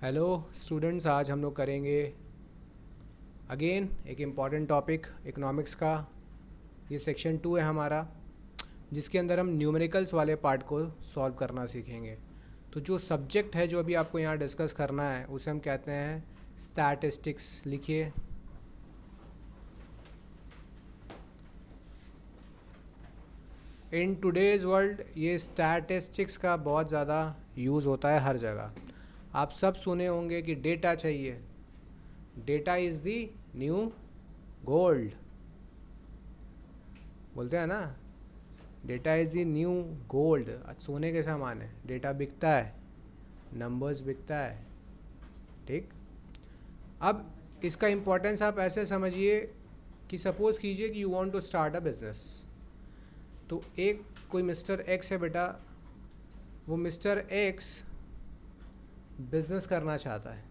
Hello students, आज हम लोग करेंगे अगेन एक इम्पॉर्टेंट टॉपिक इकोनॉमिक्स का। ये सेक्शन 2 है हमारा, जिसके अंदर हम न्यूमेरिकल्स वाले पार्ट को सॉल्व करना सीखेंगे। तो जो सब्जेक्ट है जो अभी आपको यहाँ डिस्कस करना है उसे हम कहते हैं स्टैटिस्टिक्स। लिखिए। इन टुडेज़ वर्ल्ड ये स्टैटिस्टिक्स का बहुत ज़्यादा यूज़ होता है हर जगह। आप सब सुने होंगे कि डेटा चाहिए, data is the new gold, बोलते हैं ना, data is the new gold. सोने के समान है, डेटा बिकता है, नंबर्स बिकता है। ठीक। अब इसका इम्पोर्टेंस आप ऐसे समझिए कि सपोज़ कीजिए कि you want to start a business. तो एक कोई मिस्टर एक्स है बेटा, वो मिस्टर एक्स बिज़नेस करना चाहता है।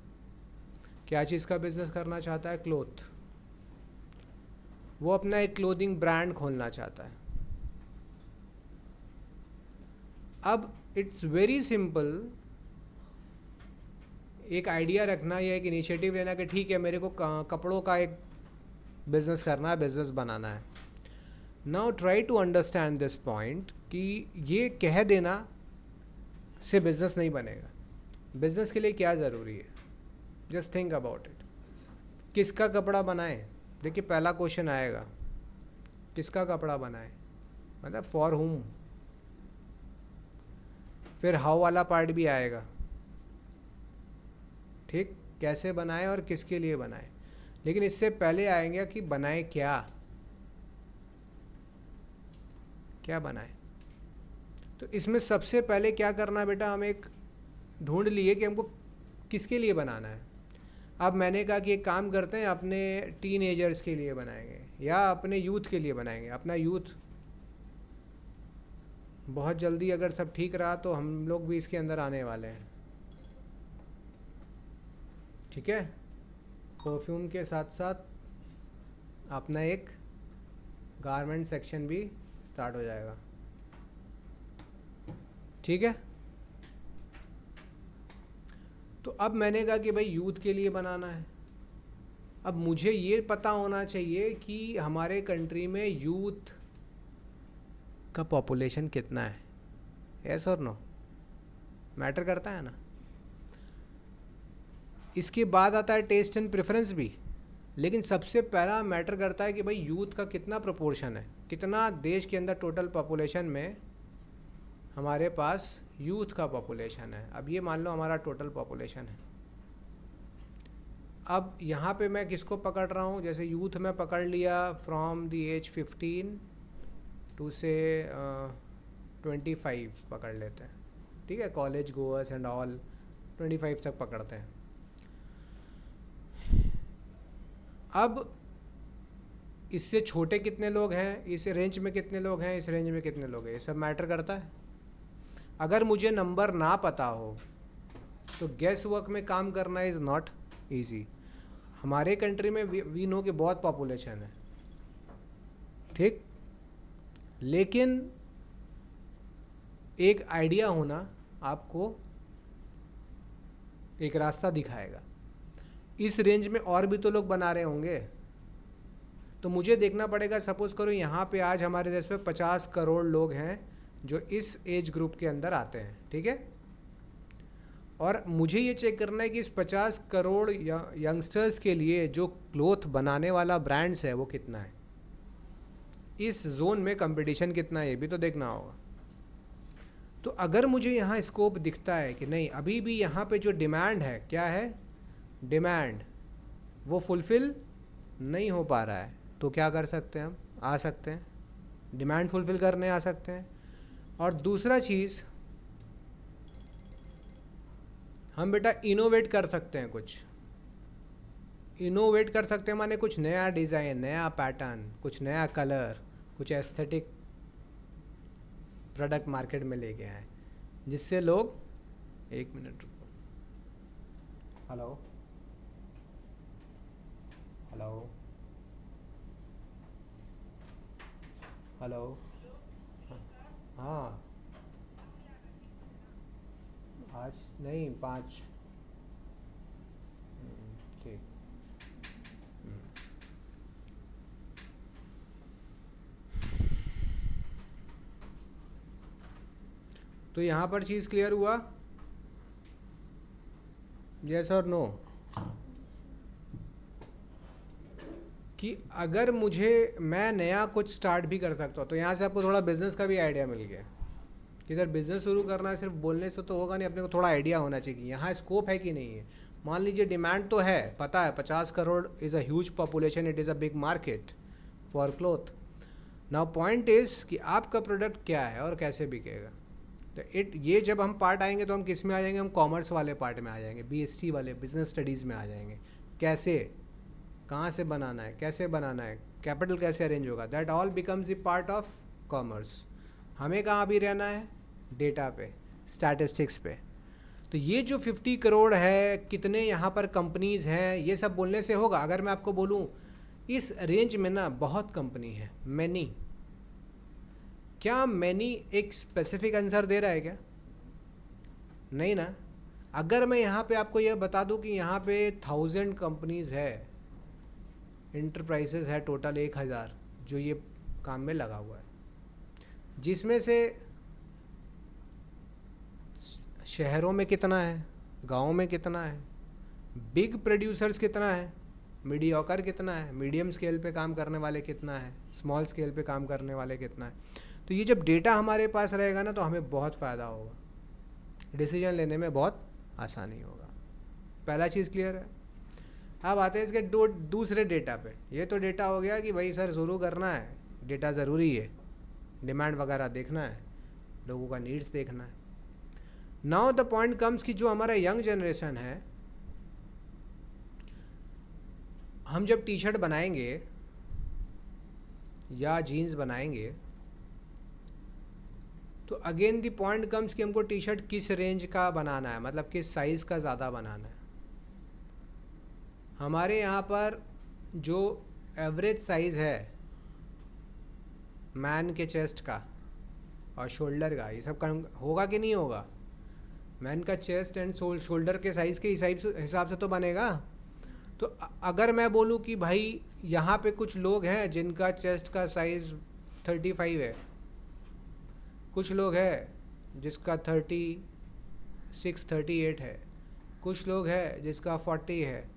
क्या चीज़ का बिज़नेस करना चाहता है? क्लोथ। वो अपना एक क्लोथिंग ब्रांड खोलना चाहता है। अब इट्स वेरी सिंपल, एक आइडिया रखना या एक इनिशिएटिव लेना कि ठीक है, मेरे को कपड़ों का एक बिज़नेस करना है, बिज़नेस बनाना है। Now try to understand this point कि ये कह देना से बिज़नेस नहीं बनेगा। बिज़नेस के लिए क्या ज़रूरी है? Just think about it. किसका कपड़ा बनाए? देखिए, पहला क्वेश्चन आएगा, किसका कपड़ा बनाए, मतलब फॉर हुम। फिर हाउ वाला पार्ट भी आएगा। ठीक, कैसे बनाए और किसके लिए बनाए। लेकिन इससे पहले आएंगे कि बनाए क्या, क्या बनाए। तो इसमें सबसे पहले क्या करना बेटा, हम एक ढूंढ लिए कि हमको किसके लिए बनाना है। अब मैंने कहा कि एक काम करते हैं, अपने टीनेजर्स के लिए बनाएंगे या अपने यूथ के लिए बनाएंगे। अपना यूथ, बहुत जल्दी अगर सब ठीक रहा तो हम लोग भी इसके अंदर आने वाले हैं। ठीक है, परफ्यूम के साथ साथ अपना एक गारमेंट सेक्शन भी स्टार्ट हो जाएगा। ठीक है। तो अब मैंने कहा कि भाई यूथ के लिए बनाना है। अब मुझे ये पता होना चाहिए कि हमारे कंट्री में यूथ का पॉपुलेशन कितना है। यस और नो, मैटर करता है ना। इसके बाद आता है टेस्ट एंड प्रेफरेंस भी, लेकिन सबसे पहला मैटर करता है कि भाई यूथ का कितना प्रोपोर्शन है, कितना देश के अंदर टोटल पॉपुलेशन में हमारे पास यूथ का पॉपुलेशन है। अब ये मान लो हमारा टोटल पॉपुलेशन है। अब यहाँ पे मैं किसको पकड़ रहा हूँ? जैसे यूथ में पकड़ लिया फ्रॉम द एज 15 टू से 25 पकड़ लेते हैं। ठीक है, कॉलेज गोअर्स एंड ऑल 25 तक पकड़ते हैं। अब इससे छोटे कितने लोग हैं, इस रेंज में कितने लोग हैं, इस रेंज में कितने लोग हैं, ये सब मैटर करता है। अगर मुझे नंबर ना पता हो तो गेस वर्क में काम करना इज़ नॉट ईजी। हमारे कंट्री में वी नो कि बहुत पॉपुलेशन है, ठीक, लेकिन एक आइडिया होना आपको एक रास्ता दिखाएगा। इस रेंज में और भी तो लोग बना रहे होंगे, तो मुझे देखना पड़ेगा। सपोज़ करो यहाँ पे आज हमारे देश में 50 करोड़ लोग हैं जो इस एज ग्रुप के अंदर आते हैं। ठीक है, और मुझे ये चेक करना है कि इस 50 करोड़ यंगस्टर्स के लिए जो क्लोथ बनाने वाला ब्रांड्स है वो कितना है, इस जोन में कंपटीशन कितना है, ये भी तो देखना होगा। तो अगर मुझे यहाँ स्कोप दिखता है कि नहीं, अभी भी यहाँ पे जो डिमांड है, क्या है, डिमांड वो फुलफ़िल नहीं हो पा रहा है, तो क्या कर सकते हैं, हम आ सकते हैं, डिमांड फुलफ़िल करने आ सकते हैं। और दूसरा चीज़, हम बेटा इनोवेट कर सकते हैं, कुछ इनोवेट कर सकते हैं, माने कुछ नया डिज़ाइन, नया पैटर्न, कुछ नया कलर, कुछ एस्थेटिक प्रोडक्ट मार्केट में लेके आए, जिससे लोग, एक मिनट रुको, हेलो हेलो हेलो, हाँ, आज नहीं, 5, तो यहाँ पर चीज़ क्लियर हुआ, यस और नो? कि अगर मैं नया कुछ स्टार्ट भी कर सकता हूँ, तो यहाँ से आपको थोड़ा बिजनेस का भी आइडिया मिल गया कि सर बिजनेस शुरू करना है सिर्फ बोलने से तो होगा नहीं, अपने को थोड़ा आइडिया होना चाहिए यहाँ स्कोप है कि नहीं है। मान लीजिए डिमांड तो है, पता है 50 crore is a huge population, it is a big market for cloth. Now point is कि आपका प्रोडक्ट क्या है और कैसे बिकेगा। तो ये जब हम पार्ट आएंगे तो हम किस में आ जाएंगे, हम कॉमर्स वाले पार्ट में आ जाएंगे, BST वाले बिजनेस स्टडीज़ में आ जाएंगे। कैसे, कहाँ से बनाना है, कैसे बनाना है, कैपिटल कैसे अरेंज होगा, that all becomes a part of commerce. हमें कहाँ भी रहना है, डेटा पे, स्टैटिस्टिक्स पे। तो ये जो 50 करोड़ है, कितने यहाँ पर कंपनीज़ हैं, ये सब बोलने से होगा? अगर मैं आपको बोलूँ इस रेंज में ना बहुत कंपनी है, मैनी, क्या मैनी एक स्पेसिफिक आंसर दे रहा है क्या? नहीं ना। अगर मैं यहाँ पे आपको यह बता दूँ कि यहाँ पे 1000 कंपनीज़ है, इंटरप्राइजेज है टोटल 1000 जो ये काम में लगा हुआ है, जिसमें से शहरों में कितना है, गाँव में कितना है, बिग प्रोड्यूसर्स कितना है, मीडियोकर कितना है, मीडियम स्केल पे काम करने वाले कितना है, स्मॉल स्केल पे काम करने वाले कितना है। तो ये जब डेटा हमारे पास रहेगा ना तो हमें बहुत फ़ायदा होगा, डिसीजन लेने में बहुत आसानी होगा। पहला चीज़ क्लियर है। अब आते हैं इसके दूसरे डेटा पे। ये तो डेटा हो गया कि भाई सर शुरू करना है, डेटा ज़रूरी है, डिमांड वगैरह देखना है, लोगों का नीड्स देखना है। नाउ द पॉइंट कम्स कि जो हमारा यंग जनरेशन है, हम जब टी शर्ट बनाएंगे या जीन्स बनाएंगे तो अगेन द पॉइंट कम्स कि हमको टी शर्ट किस रेंज का बनाना है, मतलब किस साइज़ का ज़्यादा बनाना है। हमारे यहाँ पर जो एवरेज साइज़ है मैन के चेस्ट का और शोल्डर का, ये सब होगा कि नहीं होगा? मैन का चेस्ट एंड शोल्डर के साइज़ के हिसाब से तो बनेगा। तो अगर मैं बोलूँ कि भाई यहाँ पे कुछ लोग हैं जिनका चेस्ट का साइज़ 35 है, कुछ लोग हैं जिसका 36, 38 है, कुछ लोग हैं जिसका 40 है,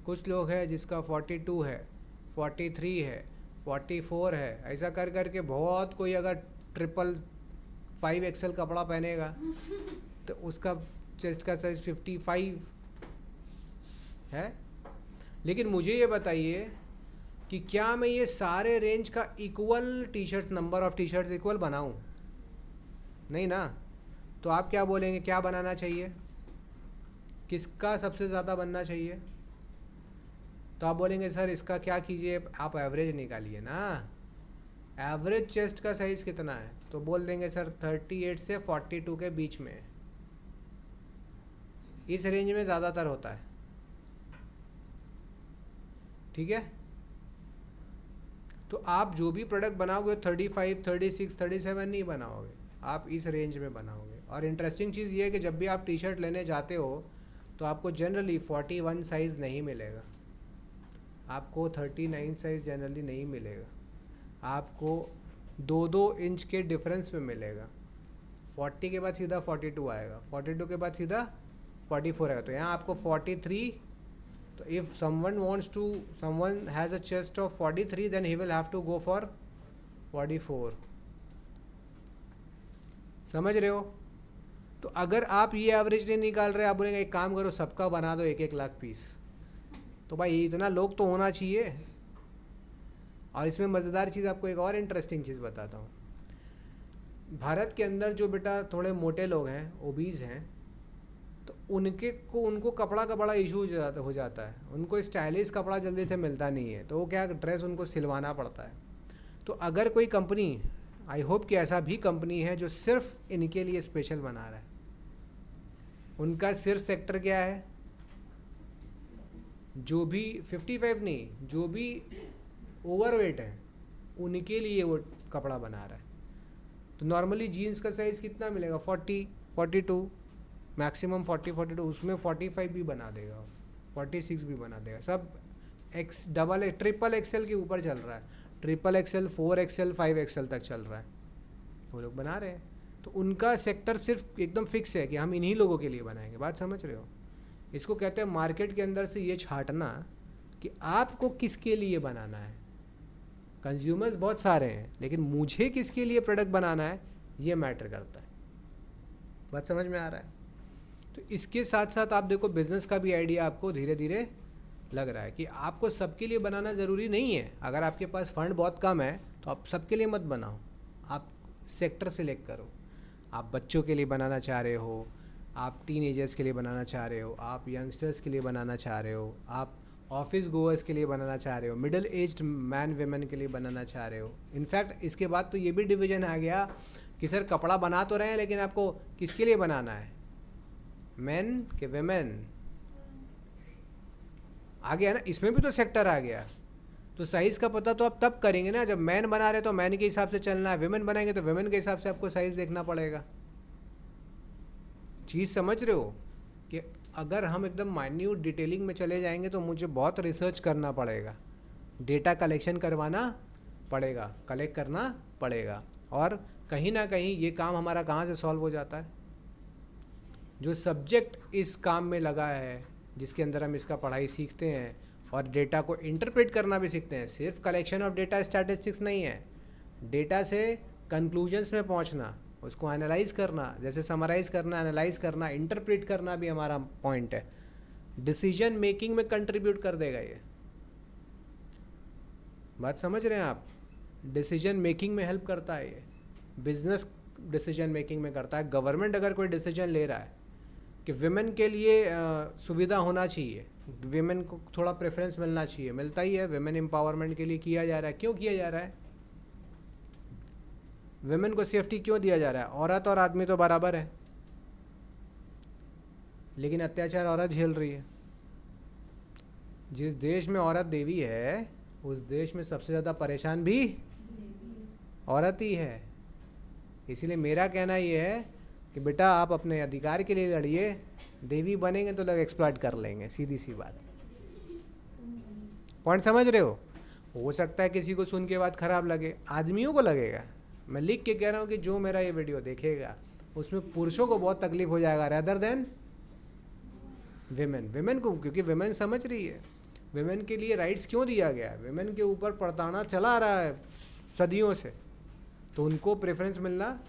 कुछ लोग हैं जिसका 42 है, 43 है, 44 है, ऐसा कर कर के बहुत, कोई अगर 5XL कपड़ा पहनेगा तो उसका चेस्ट का साइज़ 55 है। लेकिन मुझे ये बताइए कि क्या मैं ये सारे रेंज का equal T shirts, number of T shirts equal बनाऊँ? नहीं ना। तो आप क्या बोलेंगे, क्या बनाना चाहिए, किसका सबसे ज़्यादा बनना चाहिए? तो आप बोलेंगे सर इसका क्या कीजिए, आप एवरेज निकालिए ना, एवरेज चेस्ट का साइज़ कितना है? तो बोल देंगे सर 38 से 42 के बीच में, इस रेंज में ज़्यादातर होता है। ठीक है। तो आप जो भी प्रोडक्ट बनाओगे 35, 36, 37 नहीं बनाओगे, आप इस रेंज में बनाओगे। और इंटरेस्टिंग चीज़ ये है कि जब भी आप टी शर्ट लेने जाते हो तो आपको जनरली 41 साइज़ नहीं मिलेगा, आपको 39 साइज़ जनरली नहीं मिलेगा, आपको 2-2 इंच के डिफरेंस में मिलेगा। 40 के बाद सीधा 42 आएगा, 42 के बाद सीधा 44 आएगा। तो यहाँ आपको 43, तो if someone has a chest of 43 then he will have to go for 44। समझ रहे हो? तो अगर आप ये एवरेज नहीं निकाल रहे, आप बोलेंगे एक काम करो सबका बना दो 1-1 लाख पीस, तो भाई इतना लोग तो होना चाहिए। और इसमें मज़ेदार चीज़, आपको एक और इंटरेस्टिंग चीज़ बताता हूँ। भारत के अंदर जो बेटा थोड़े मोटे लोग हैं, ओबीज़ हैं, तो उनको कपड़ा का बड़ा इशू हो जाता है, उनको स्टाइलिश कपड़ा जल्दी से मिलता नहीं है, तो वो क्या, ड्रेस उनको सिलवाना पड़ता है। तो अगर कोई कंपनी, आई होप कि ऐसा भी कंपनी है जो सिर्फ इनके लिए स्पेशल बना रहा है, उनका सिर्फ सेक्टर क्या है, जो भी 55 नहीं, जो भी ओवरवेट है उनके लिए वो कपड़ा बना रहा है। तो नॉर्मली जीन्स का साइज़ कितना मिलेगा, 40, 42, मैक्सिमम 40, 42, उसमें 45 भी बना देगा, 46 भी बना देगा, सब ट्रिपल एक्सेल के ऊपर चल रहा है, XXL, 4XL, 5XL तक चल रहा है, वो लोग बना रहे हैं। तो उनका सेक्टर सिर्फ एकदम फिक्स है कि हम इन्हीं लोगों के लिए बनाएंगे। बात समझ रहे हो? इसको कहते हैं मार्केट के अंदर से ये छांटना कि आपको किसके लिए बनाना है। कंज्यूमर्स बहुत सारे हैं, लेकिन मुझे किसके लिए प्रोडक्ट बनाना है ये मैटर करता है। बात समझ में आ रहा है? तो इसके साथ साथ आप देखो बिजनेस का भी आइडिया आपको धीरे धीरे लग रहा है कि आपको सबके लिए बनाना ज़रूरी नहीं है। अगर आपके पास फंड बहुत कम है तो आप सबके लिए मत बनाओ, आप सेक्टर सेलेक्ट करो। आप बच्चों के लिए बनाना चाह रहे हो, आप टीनेजर्स के लिए बनाना चाह रहे हो, आप यंगस्टर्स के लिए बनाना चाह रहे हो, आप ऑफिस गोअर्स के लिए बनाना चाह रहे हो, मिडिल एज्ड मैन वेमेन के लिए बनाना चाह रहे हो। इनफैक्ट इसके बाद तो ये भी डिवीज़न आ गया कि सर कपड़ा बना तो रहे हैं लेकिन आपको किसके लिए बनाना है, मैन के वेमेन, आ गया ना, इसमें भी तो सेक्टर आ गया। तो साइज़ का पता तो आप तब करेंगे ना जब मैन बना रहे तो मैन के हिसाब से चलना है, वेमेन बनाएंगे तो वेमेन के हिसाब से आपको साइज़ देखना पड़ेगा। चीज़ समझ रहे हो कि अगर हम एकदम माइन्यूट डिटेलिंग में चले जाएंगे तो मुझे बहुत रिसर्च करना पड़ेगा, डेटा कलेक्शन करवाना पड़ेगा, कलेक्ट करना पड़ेगा। और कहीं ना कहीं ये काम हमारा कहाँ से सॉल्व हो जाता है, जो सब्जेक्ट इस काम में लगा है, जिसके अंदर हम इसका पढ़ाई सीखते हैं और डेटा को इंटरप्रेट करना भी सीखते हैं। सिर्फ कलेक्शन ऑफ डेटा स्टैटिस्टिक्स नहीं है, डेटा से कंक्लूजन्स में पहुंचना, उसको एनालाइज करना, जैसे समराइज़ करना, एनालाइज करना, इंटरप्रेट करना भी हमारा पॉइंट है। डिसीजन मेकिंग में कंट्रीब्यूट कर देगा ये। बात समझ रहे हैं आप? डिसीजन मेकिंग में हेल्प करता है ये, बिजनेस डिसीजन मेकिंग में करता है। गवर्नमेंट अगर कोई डिसीजन ले रहा है कि विमेन के लिए सुविधा होना चाहिए, विमेन को थोड़ा प्रेफरेंस मिलना चाहिए, मिलता ही है। विमेन एम्पावरमेंट के लिए किया जा रहा है, क्यों किया जा रहा है? विमेन को सेफ्टी क्यों दिया जा रहा है? औरत और आदमी तो बराबर है, लेकिन अत्याचार औरत झेल रही है। जिस देश में औरत देवी है उस देश में सबसे ज़्यादा परेशान भी औरत ही है। इसीलिए मेरा कहना ये है कि बेटा आप अपने अधिकार के लिए लड़िए, देवी बनेंगे तो लोग एक्सप्लॉइट कर लेंगे, सीधी सी बात। पॉइंट समझ रहे हो सकता है किसी को सुन के बाद खराब लगे, आदमियों को लगेगा। मैं लिख के कह रहा हूँ कि जो मेरा ये वीडियो देखेगा उसमें पुरुषों को बहुत तकलीफ हो जाएगा रेदर देन विमेन को, क्योंकि विमेन समझ रही है विमेन के लिए राइट्स क्यों दिया गया है। विमेन के ऊपर पड़ताना चला आ रहा है सदियों से, तो उनको प्रेफरेंस मिलना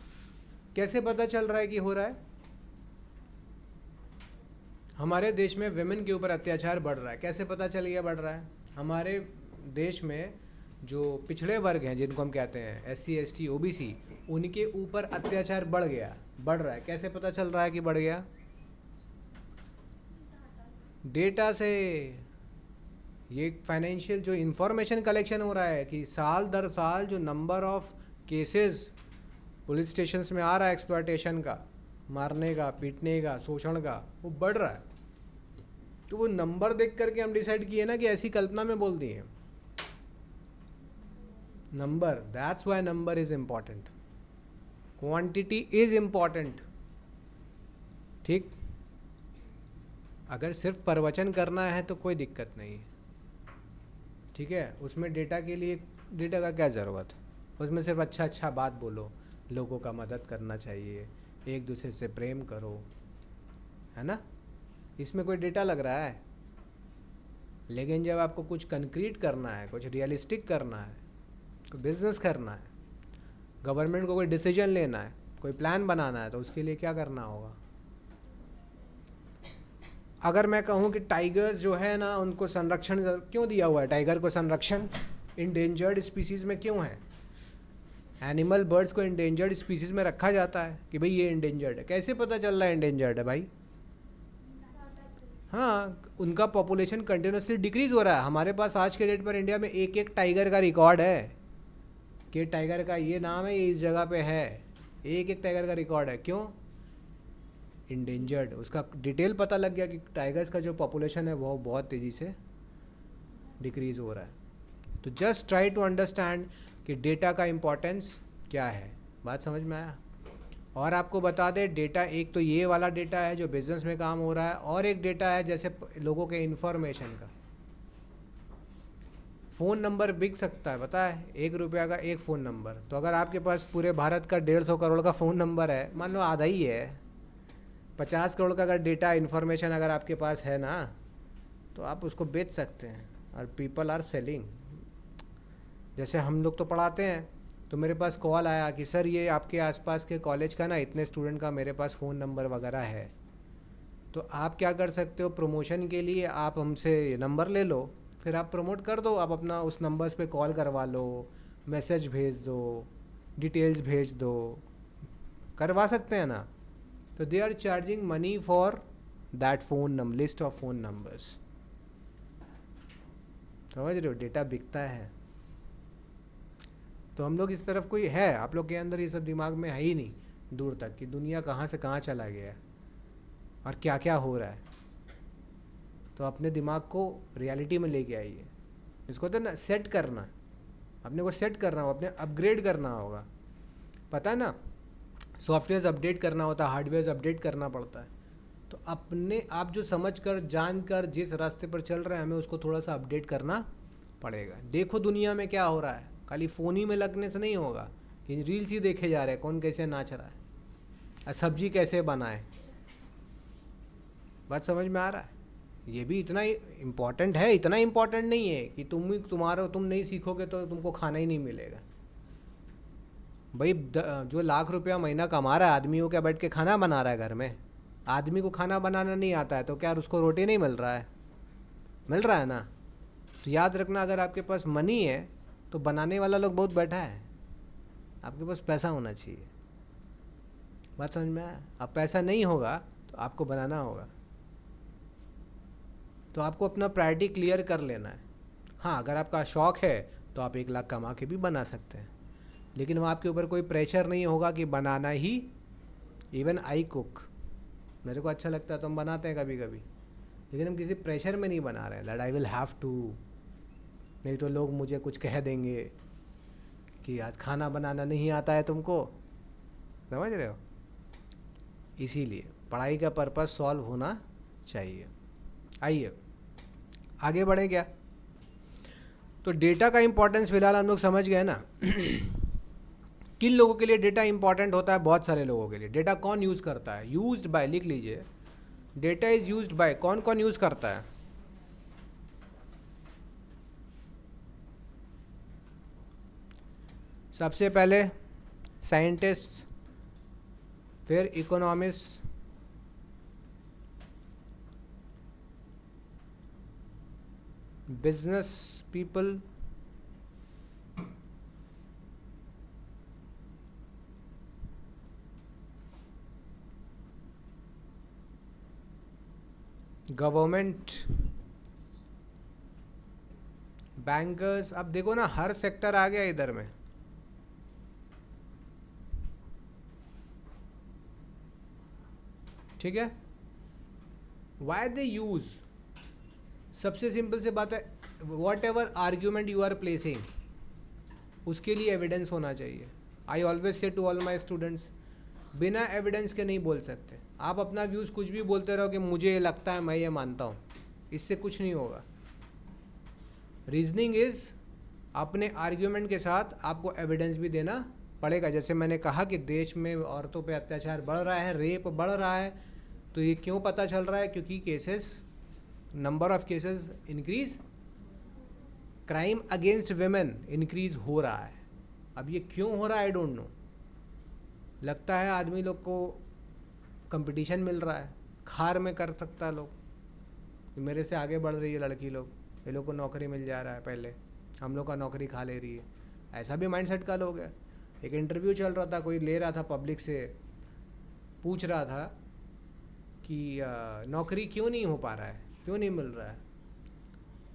कैसे पता चल रहा है कि हो रहा है? हमारे देश में विमेन के ऊपर अत्याचार बढ़ रहा है, कैसे पता चल गया बढ़ रहा है? हमारे देश में जो पिछड़े वर्ग हैं जिनको हम कहते हैं SC ST OBC, उनके ऊपर अत्याचार बढ़ रहा है, कैसे पता चल रहा है कि बढ़ गया? डेटा से। ये फाइनेंशियल जो इंफॉर्मेशन कलेक्शन हो रहा है कि साल दर साल जो number of cases police stations में आ रहा है एक्सप्लॉयटेशन का, मारने का, पीटने का, शोषण का, वो बढ़ रहा है। तो वो नंबर देख करके हम डिसाइड किए ना कि ऐसी कल्पना में बोल दिए number. That's why number is important, quantity is important. ठीक, अगर सिर्फ प्रवचन करना है तो कोई दिक्कत नहीं है, ठीक है। उसमें डेटा के लिए डेटा का क्या ज़रूरत है? उसमें सिर्फ अच्छा बात बोलो, लोगों का मदद करना चाहिए, एक दूसरे से प्रेम करो, है ना, इसमें कोई डेटा लग रहा है। लेकिन जब आपको कुछ कंक्रीट करना है, कुछ रियलिस्टिक करना है, कोई बिजनेस करना है, गवर्नमेंट को कोई डिसीजन लेना है, कोई प्लान बनाना है, तो उसके लिए क्या करना होगा? अगर मैं कहूँ कि टाइगर्स जो है ना उनको संरक्षण क्यों दिया हुआ है, टाइगर को संरक्षण इंडेंजर्ड स्पीसीज़ में क्यों है? एनिमल बर्ड्स को इंडेंजर्ड स्पीसीज़ में रखा जाता है कि भाई ये इंडेंजर्ड है। कैसे पता चल रहा है इंडेंजर्ड है भाई? हाँ, उनका पॉपुलेशन कंटिन्यूसली डिक्रीज हो रहा है। हमारे पास आज के डेट पर इंडिया में एक टाइगर का रिकॉर्ड है कि टाइगर का ये नाम है, ये इस जगह पे है, एक टाइगर का रिकॉर्ड है। क्यों? इंडेंजर्ड। उसका डिटेल पता लग गया कि टाइगर्स का जो पॉपुलेशन है वो बहुत तेज़ी से डिक्रीज़ हो रहा है। तो जस्ट ट्राई टू अंडरस्टैंड कि डेटा का इम्पोर्टेंस क्या है। बात समझ में आया? और आपको बता दें, डेटा एक तो ये वाला डेटा है जो बिजनेस में काम हो रहा है, और एक डेटा है जैसे लोगों के इन्फॉर्मेशन का, फ़ोन नंबर बिक सकता है, पता है, 1 रुपया का एक फ़ोन नंबर। तो अगर आपके पास पूरे भारत का 150 करोड़ का फ़ोन नंबर है, मान लो आधा ही है, 50 करोड़ का अगर डेटा इन्फॉर्मेशन अगर आपके पास है ना, तो आप उसको बेच सकते हैं। और पीपल आर सेलिंग। जैसे हम लोग तो पढ़ाते हैं, तो मेरे पास कॉल आया कि सर ये आपके आसपास के कॉलेज का ना इतने स्टूडेंट का मेरे पास फ़ोन नंबर वगैरह है, तो आप क्या कर सकते हो, प्रमोशन के लिए आप हमसे नंबर ले लो, फिर आप प्रमोट कर दो, आप अपना उस नंबर्स पे कॉल करवा लो, मैसेज भेज दो, डिटेल्स भेज दो, करवा सकते हैं ना। तो they are charging money for that phone number, list of phone numbers. समझ रहे हो, डेटा बिकता है। तो हम लोग इस तरफ कोई है, आप लोग के अंदर ये सब दिमाग में है ही नहीं दूर तक कि दुनिया कहाँ से कहाँ चला गया है और क्या क्या हो रहा है। तो अपने दिमाग को रियलिटी में लेके आइए। इसको तो ना सेट करना, अपने को सेट करना होगा, अपने अपग्रेड करना होगा। पता है ना, सॉफ्टवेयर अपडेट करना होता है, हार्डवेयर अपडेट करना पड़ता है। तो अपने आप जो समझ कर जान कर जिस रास्ते पर चल रहे हैं, हमें उसको थोड़ा सा अपडेट करना पड़ेगा। देखो दुनिया में क्या हो रहा है, खाली फ़ोन ही में लगने से नहीं होगा कि रील्स ही देखे जा रहे हैं, कौन कैसे नाच रहा है और सब्जी कैसे बनाए। बात समझ में आ रहा है? ये भी इतना इम्पॉर्टेंट है, इतना इम्पॉर्टेंट नहीं है कि तुम नहीं सीखोगे तो तुमको खाना ही नहीं मिलेगा। भाई जो लाख रुपया महीना कमा रहा है आदमी, वो क्या बैठ के खाना बना रहा है घर में? आदमी को खाना बनाना नहीं आता है तो क्या उसको रोटी नहीं मिल रहा है? मिल रहा है ना। तो याद रखना, अगर आपके पास मनी है तो बनाने वाला लोग बहुत बैठा है, आपके पास पैसा होना चाहिए। बात समझ में आया? अब पैसा नहीं होगा तो आपको बनाना होगा। तो आपको अपना प्रायोरिटी क्लियर कर लेना है। हाँ, अगर आपका शौक़ है तो आप 1 लाख कमा के भी बना सकते हैं, लेकिन वहाँ आपके ऊपर कोई प्रेशर नहीं होगा कि बनाना ही। इवन आई कुक, मेरे को अच्छा लगता है तो हम बनाते हैं कभी कभी, लेकिन हम किसी प्रेशर में नहीं बना रहे हैं that I will have to, नहीं तो लोग मुझे कुछ कह देंगे कि आज खाना बनाना नहीं आता है तुमको। समझ रहे हो? इसीलिए पढ़ाई का पर्पस सॉल्व होना चाहिए। आइए आगे बढ़े क्या। तो डेटा का इंपॉर्टेंस फिलहाल हम लोग समझ गए ना। किन लोगों के लिए डेटा इंपॉर्टेंट होता है? बहुत सारे लोगों के लिए। डेटा कौन यूज़ करता है? यूज्ड बाय, लिख लीजिए, डेटा इज यूज्ड बाय। कौन कौन यूज़ करता है? सबसे पहले साइंटिस्ट, फिर economist, business people, government, bankers. अब देखो ना, हर सेक्टर आ गया इधर में। ठीक है। Why they use? सबसे सिंपल से बात है, whatever argument you are placing उसके लिए एविडेंस होना चाहिए। I always say to all my students, बिना एविडेंस के नहीं बोल सकते। आप अपना व्यूज़ कुछ भी बोलते रहो कि मुझे ये लगता है, मैं ये मानता हूँ, इससे कुछ नहीं होगा। रीजनिंग इज़, अपने आर्ग्यूमेंट के साथ आपको एविडेंस भी देना पड़ेगा। जैसे मैंने कहा कि देश में औरतों पे अत्याचार बढ़ रहा है, रेप बढ़ रहा है, तो ये क्यों पता चल रहा है? क्योंकि cases, number of cases increase, crime against women increase हो रहा है। अब ये क्यों हो रहा है? I don't know. लगता है आदमी लोग को कंपटीशन मिल रहा है, खार में कर सकता है लोग, मेरे से आगे बढ़ रही है लड़की लोग, ये लोग को नौकरी मिल जा रहा है, पहले हम लोग का नौकरी खा ले रही है। ऐसा भी माइंडसेट का लोग है। एक इंटरव्यू चल रहा था, कोई ले रहा था पब्लिक से, पूछ रहा था कि नौकरी क्यों नहीं हो पा रहा है, क्यों नहीं मिल रहा है?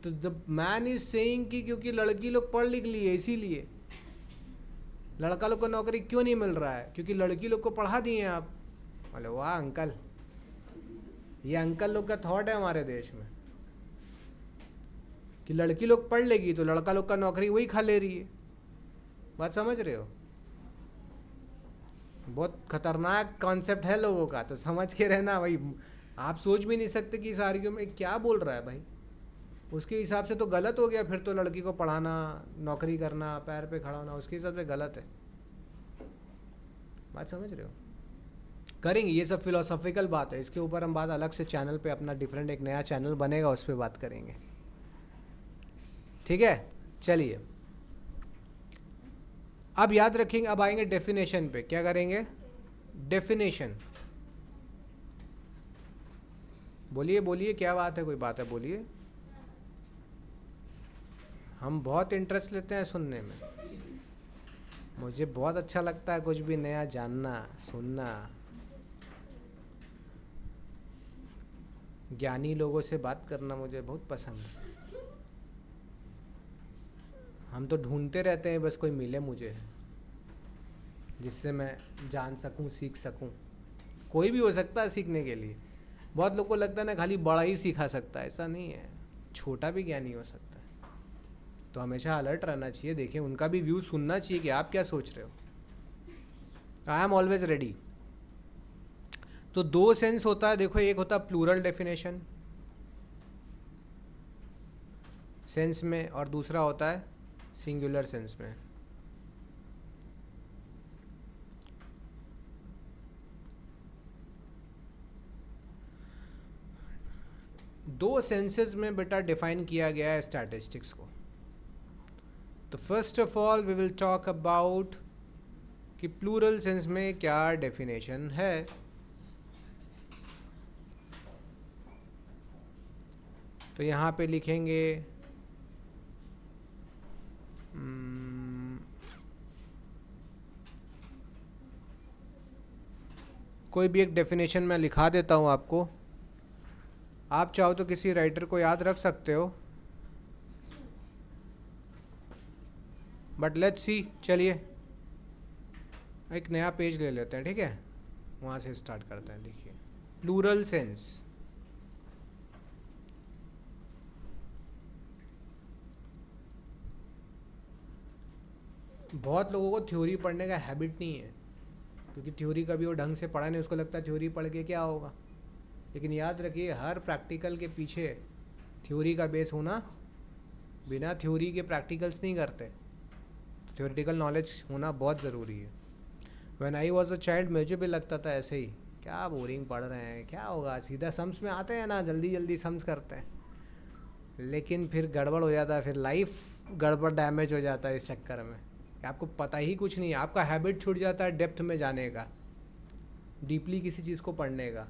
तो द मैन इज सेइंग कि क्योंकि लड़की लोग पढ़ लिख ली है, इसीलिए। लड़का लोग को नौकरी क्यों नहीं मिल रहा है? क्योंकि लड़की लोग को पढ़ा दिए हैं आप। बोले वाह अंकल, ये अंकल लोग का थॉट है हमारे देश में कि लड़की लोग पढ़ लेगी तो लड़का लोग का नौकरी वही खा ले रही है। बात समझ रहे हो? बहुत खतरनाक कॉन्सेप्ट है लोगों का, तो समझ के रहना भाई। आप सोच भी नहीं सकते कि इस आर्ग्यूमेंट में क्या बोल रहा है भाई। उसके हिसाब से तो गलत हो गया, फिर तो लड़की को पढ़ाना, नौकरी करना, पैर पे खड़ा होना उसके हिसाब से गलत है। बात समझ रहे हो? करेंगे, ये सब फिलोसॉफिकल बात है, इसके ऊपर हम बात अलग से चैनल पे अपना डिफरेंट एक नया चैनल बनेगा, उस पर बात करेंगे। ठीक है, चलिए अब याद रखेंगे। अब आएंगे डेफिनेशन पे। क्या करेंगे? डेफिनेशन। बोलिए बोलिए, क्या बात है? कोई बात है, बोलिए। हम बहुत इंटरेस्ट लेते हैं सुनने में, मुझे बहुत अच्छा लगता है कुछ भी नया जानना, सुनना, ज्ञानी लोगों से बात करना मुझे बहुत पसंद है। हम तो ढूंढते रहते हैं बस कोई मिले मुझे जिससे मैं जान सकूं, सीख सकूं। कोई भी हो सकता है सीखने के लिए। बहुत लोग को लगता है ना खाली बड़ा ही सिखा सकता है, ऐसा नहीं है, छोटा भी ज्ञानी हो सकता है। तो हमेशा अलर्ट रहना चाहिए। देखिए उनका भी व्यू सुनना चाहिए कि आप क्या सोच रहे हो। I am always ready. तो दो सेंस होता है, देखो, एक होता है प्लूरल डेफिनेशन सेंस में, और दूसरा होता है सिंगुलर सेंस में। दो सेंसेस में बेटा डिफाइन किया गया है स्टैटिस्टिक्स को। तो first of all we will talk about कि प्लूरल सेंस में क्या डेफिनेशन है। तो यहाँ पे लिखेंगे कोई भी एक डेफिनेशन मैं लिखा देता हूँ आपको, आप चाहो तो किसी राइटर को याद रख सकते हो, बट लेट्स सी। चलिए एक नया पेज ले लेते हैं, ठीक है, वहाँ से स्टार्ट करते हैं। देखिए प्लूरल सेंस। बहुत लोगों को थ्योरी पढ़ने का हैबिट नहीं है, क्योंकि थ्योरी कभी वो ढंग से पढ़ा नहीं, उसको लगता है थ्योरी पढ़ के क्या होगा। लेकिन याद रखिए हर प्रैक्टिकल के पीछे थ्योरी का बेस होना, बिना थ्योरी के प्रैक्टिकल्स नहीं करते। थ्योरेटिकल नॉलेज होना बहुत ज़रूरी है। When I was a child मुझे भी लगता था ऐसे ही, क्या बोरिंग पढ़ रहे हैं, क्या होगा, सीधा सम्स में आते हैं ना, जल्दी जल्दी सम्स करते हैं। लेकिन फिर गड़बड़ हो जाता है, फिर लाइफ गड़बड़ डैमेज हो जाता है इस चक्कर में कि आपको पता ही कुछ नहीं है, आपका हैबिट छूट जाता है डेप्थ में जाने का, डीपली किसी चीज़ को पढ़ने का।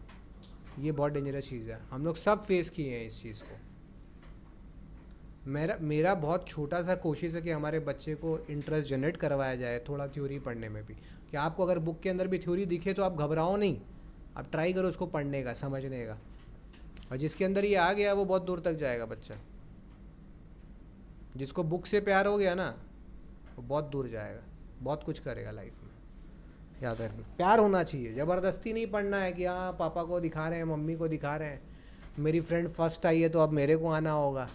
ये बहुत डेंजरस चीज़ है, हम लोग सब फेस किए हैं इस चीज़ को। मेरा बहुत छोटा सा कोशिश है कि हमारे बच्चे को इंटरेस्ट जनरेट करवाया जाए थोड़ा थ्योरी पढ़ने में भी, कि आपको अगर बुक के अंदर भी थ्योरी दिखे तो आप घबराओ नहीं, आप ट्राई करो उसको पढ़ने का, समझने का। और जिसके अंदर ये आ गया वो बहुत दूर तक जाएगा बच्चा। जिसको बुक से प्यार हो गया ना वो बहुत दूर जाएगा, बहुत कुछ करेगा लाइफ में। याद रखना, प्यार होना चाहिए, ज़बरदस्ती नहीं पढ़ना है कि हाँ पापा को दिखा रहे हैं, मम्मी को दिखा रहे हैं, मेरी फ्रेंड फर्स्ट आई है तो अब मेरे को आना होगा।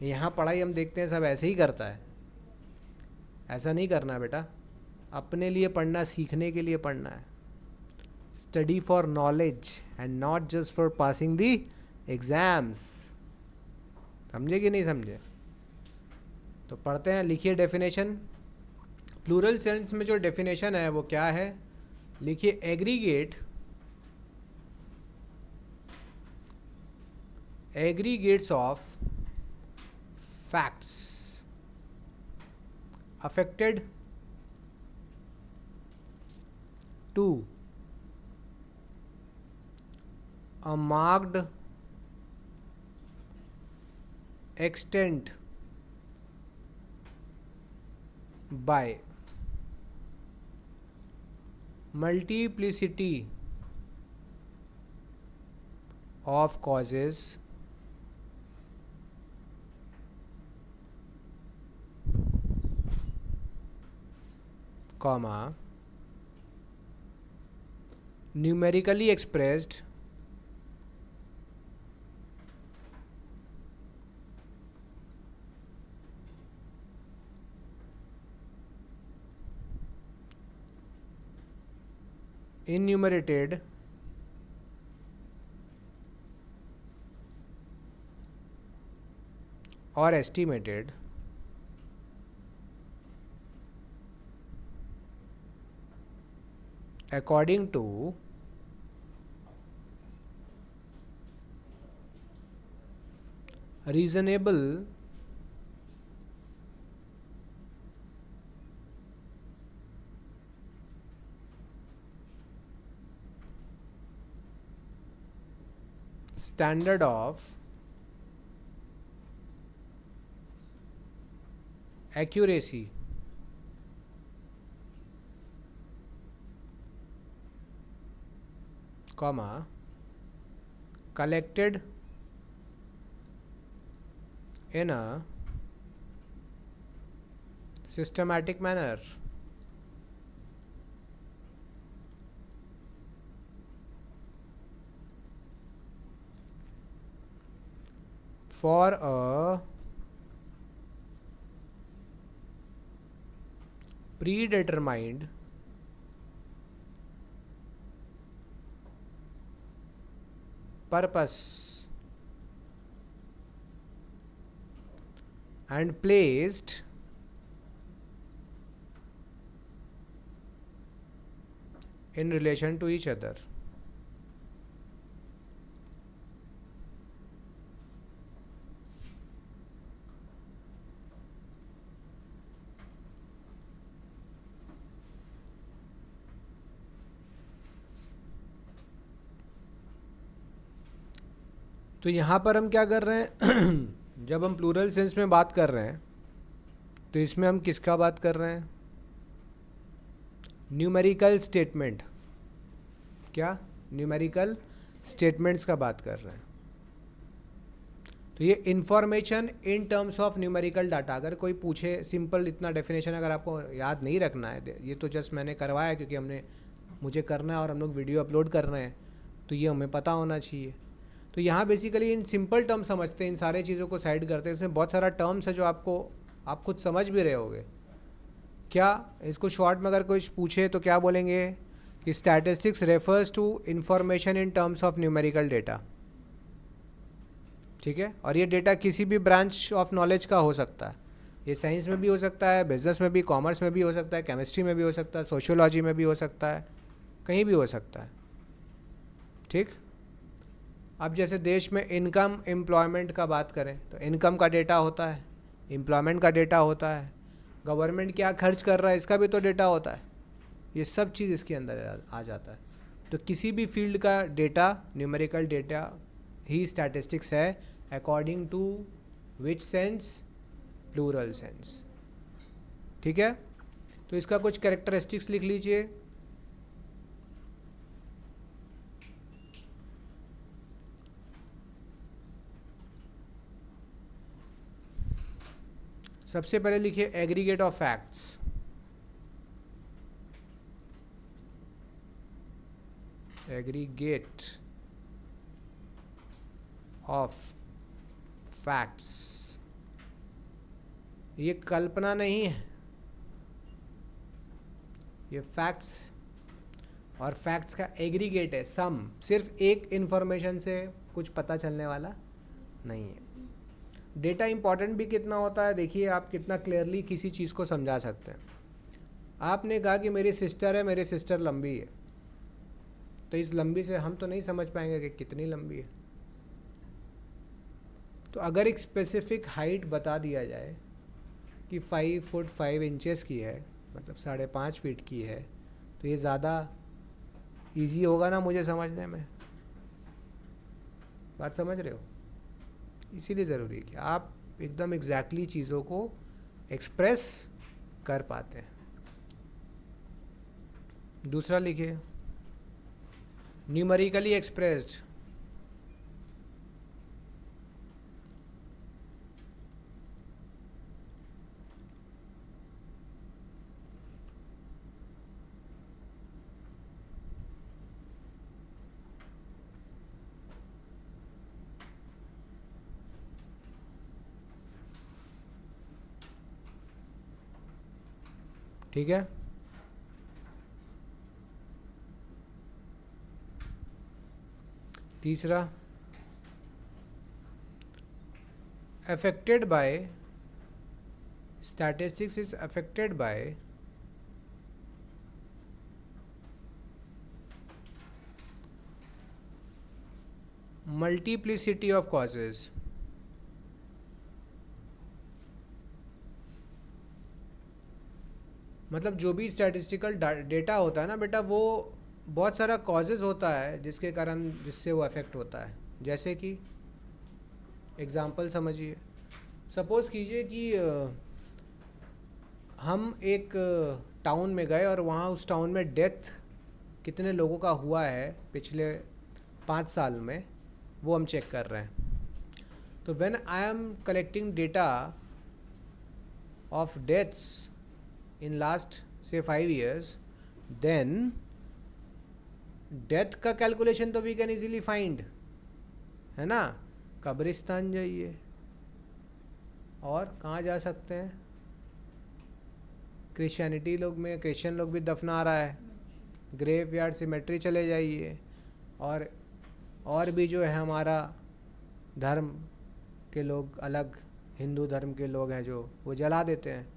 यहाँ पढ़ाई हम देखते हैं सब ऐसे ही करता है, ऐसा नहीं करना बेटा। अपने लिए पढ़ना, सीखने के लिए पढ़ना है। Study for knowledge and not just for passing the exams. समझे कि नहीं समझे? तो पढ़ते हैं, लिखिए डेफिनेशन। प्लूरल सेंस में जो डेफिनेशन है वो क्या है, लिखिए aggregates of facts affected to a marked extent by multiplicity of causes comma numerically expressed enumerated or estimated according to reasonable standard of accuracy, comma, collected in a systematic manner. For a predetermined purpose and placed in relation to each other. तो यहाँ पर हम क्या कर रहे हैं जब हम प्लूरल सेंस में बात कर रहे हैं तो इसमें हम किसका बात कर रहे हैं? न्यूमेरिकल स्टेटमेंट, क्या न्यूमेरिकल स्टेटमेंट्स का बात कर रहे हैं। तो ये information in terms of numerical data, अगर कोई पूछे सिंपल इतना डेफिनेशन अगर आपको याद नहीं रखना है, ये तो जस्ट मैंने करवाया क्योंकि मुझे करना है और हम लोग वीडियो अपलोड कर रहे हैं तो ये हमें पता होना चाहिए। तो यहाँ बेसिकली इन सिंपल टर्म समझते हैं, इन सारे चीज़ों को साइड करते हैं। इसमें बहुत सारा टर्म्स है जो आप खुद समझ भी रहे होगे। क्या इसको शॉर्ट में अगर कोई पूछे तो क्या बोलेंगे कि statistics refers to information in terms of numerical data, ठीक है। और ये डेटा किसी भी ब्रांच ऑफ नॉलेज का हो सकता है, ये साइंस में भी हो सकता है, बिजनेस में भी, कॉमर्स में भी हो सकता है, केमिस्ट्री में भी हो सकता है, सोशियोलॉजी में भी हो सकता है, कहीं भी हो सकता है, ठीक। अब जैसे देश में इनकम एम्प्लॉयमेंट का बात करें तो इनकम का डेटा होता है, एम्प्लॉयमेंट का डेटा होता है, गवर्नमेंट क्या खर्च कर रहा है इसका भी तो डेटा होता है। ये सब चीज़ इसके अंदर आ जाता है। तो किसी भी फील्ड का डेटा न्यूमेरिकल डेटा ही स्टैटिस्टिक्स है, according to which sense? Plural sense, ठीक है। तो इसका कुछ कैरेक्टरिस्टिक्स लिख लीजिए। सबसे पहले लिखिए aggregate of facts. Aggregate of facts, ये कल्पना नहीं है, ये फैक्ट्स, और फैक्ट्स का एग्रीगेट है, सम। सिर्फ एक इंफॉर्मेशन से कुछ पता चलने वाला नहीं है। डेटा इंपॉर्टेंट भी कितना होता है, देखिए आप कितना क्लियरली किसी चीज़ को समझा सकते हैं। आपने कहा कि मेरी सिस्टर है, मेरी सिस्टर लंबी है, तो इस लंबी से हम तो नहीं समझ पाएंगे कि कितनी लंबी है। तो अगर एक स्पेसिफिक हाइट बता दिया जाए कि 5 फुट 5 इंचेस की है, मतलब 5.5 फीट की है, तो ये ज़्यादा इजी होगा ना मुझे समझने में। बात समझ रहे हो? इसीलिए ज़रूरी है कि आप एकदम एग्जैक्टली चीज़ों को एक्सप्रेस कर पाते हैं। दूसरा लिखिए न्यूमेरिकली एक्सप्रेस्ड, ठीक है। तीसरा affected by statistics is affected by multiplicity of causes. मतलब जो भी स्टैटिस्टिकल डेटा होता है ना बेटा, वो बहुत सारा कॉजेज़ होता है जिसके कारण जिससे वो अफेक्ट होता है। जैसे कि एग्ज़ाम्पल समझिए, सपोज़ कीजिए कि हम एक टाउन में गए और वहाँ उस टाउन में डेथ कितने लोगों का हुआ है पिछले 5 साल में, वो हम चेक कर रहे हैं। तो when I am collecting data of deaths in last से 5 years, देन डेथ का कैलकुलेशन तो वी कैन इजीली फाइंड, है ना। कब्रिस्तान जाइए और कहाँ जा सकते हैं, क्रिश्चियन लोग भी दफना रहा है, ग्रेव यार्ड सिमेट्री चले जाइए, और भी जो है हमारा धर्म के लोग, अलग हिंदू धर्म के लोग हैं जो वो जला देते हैं।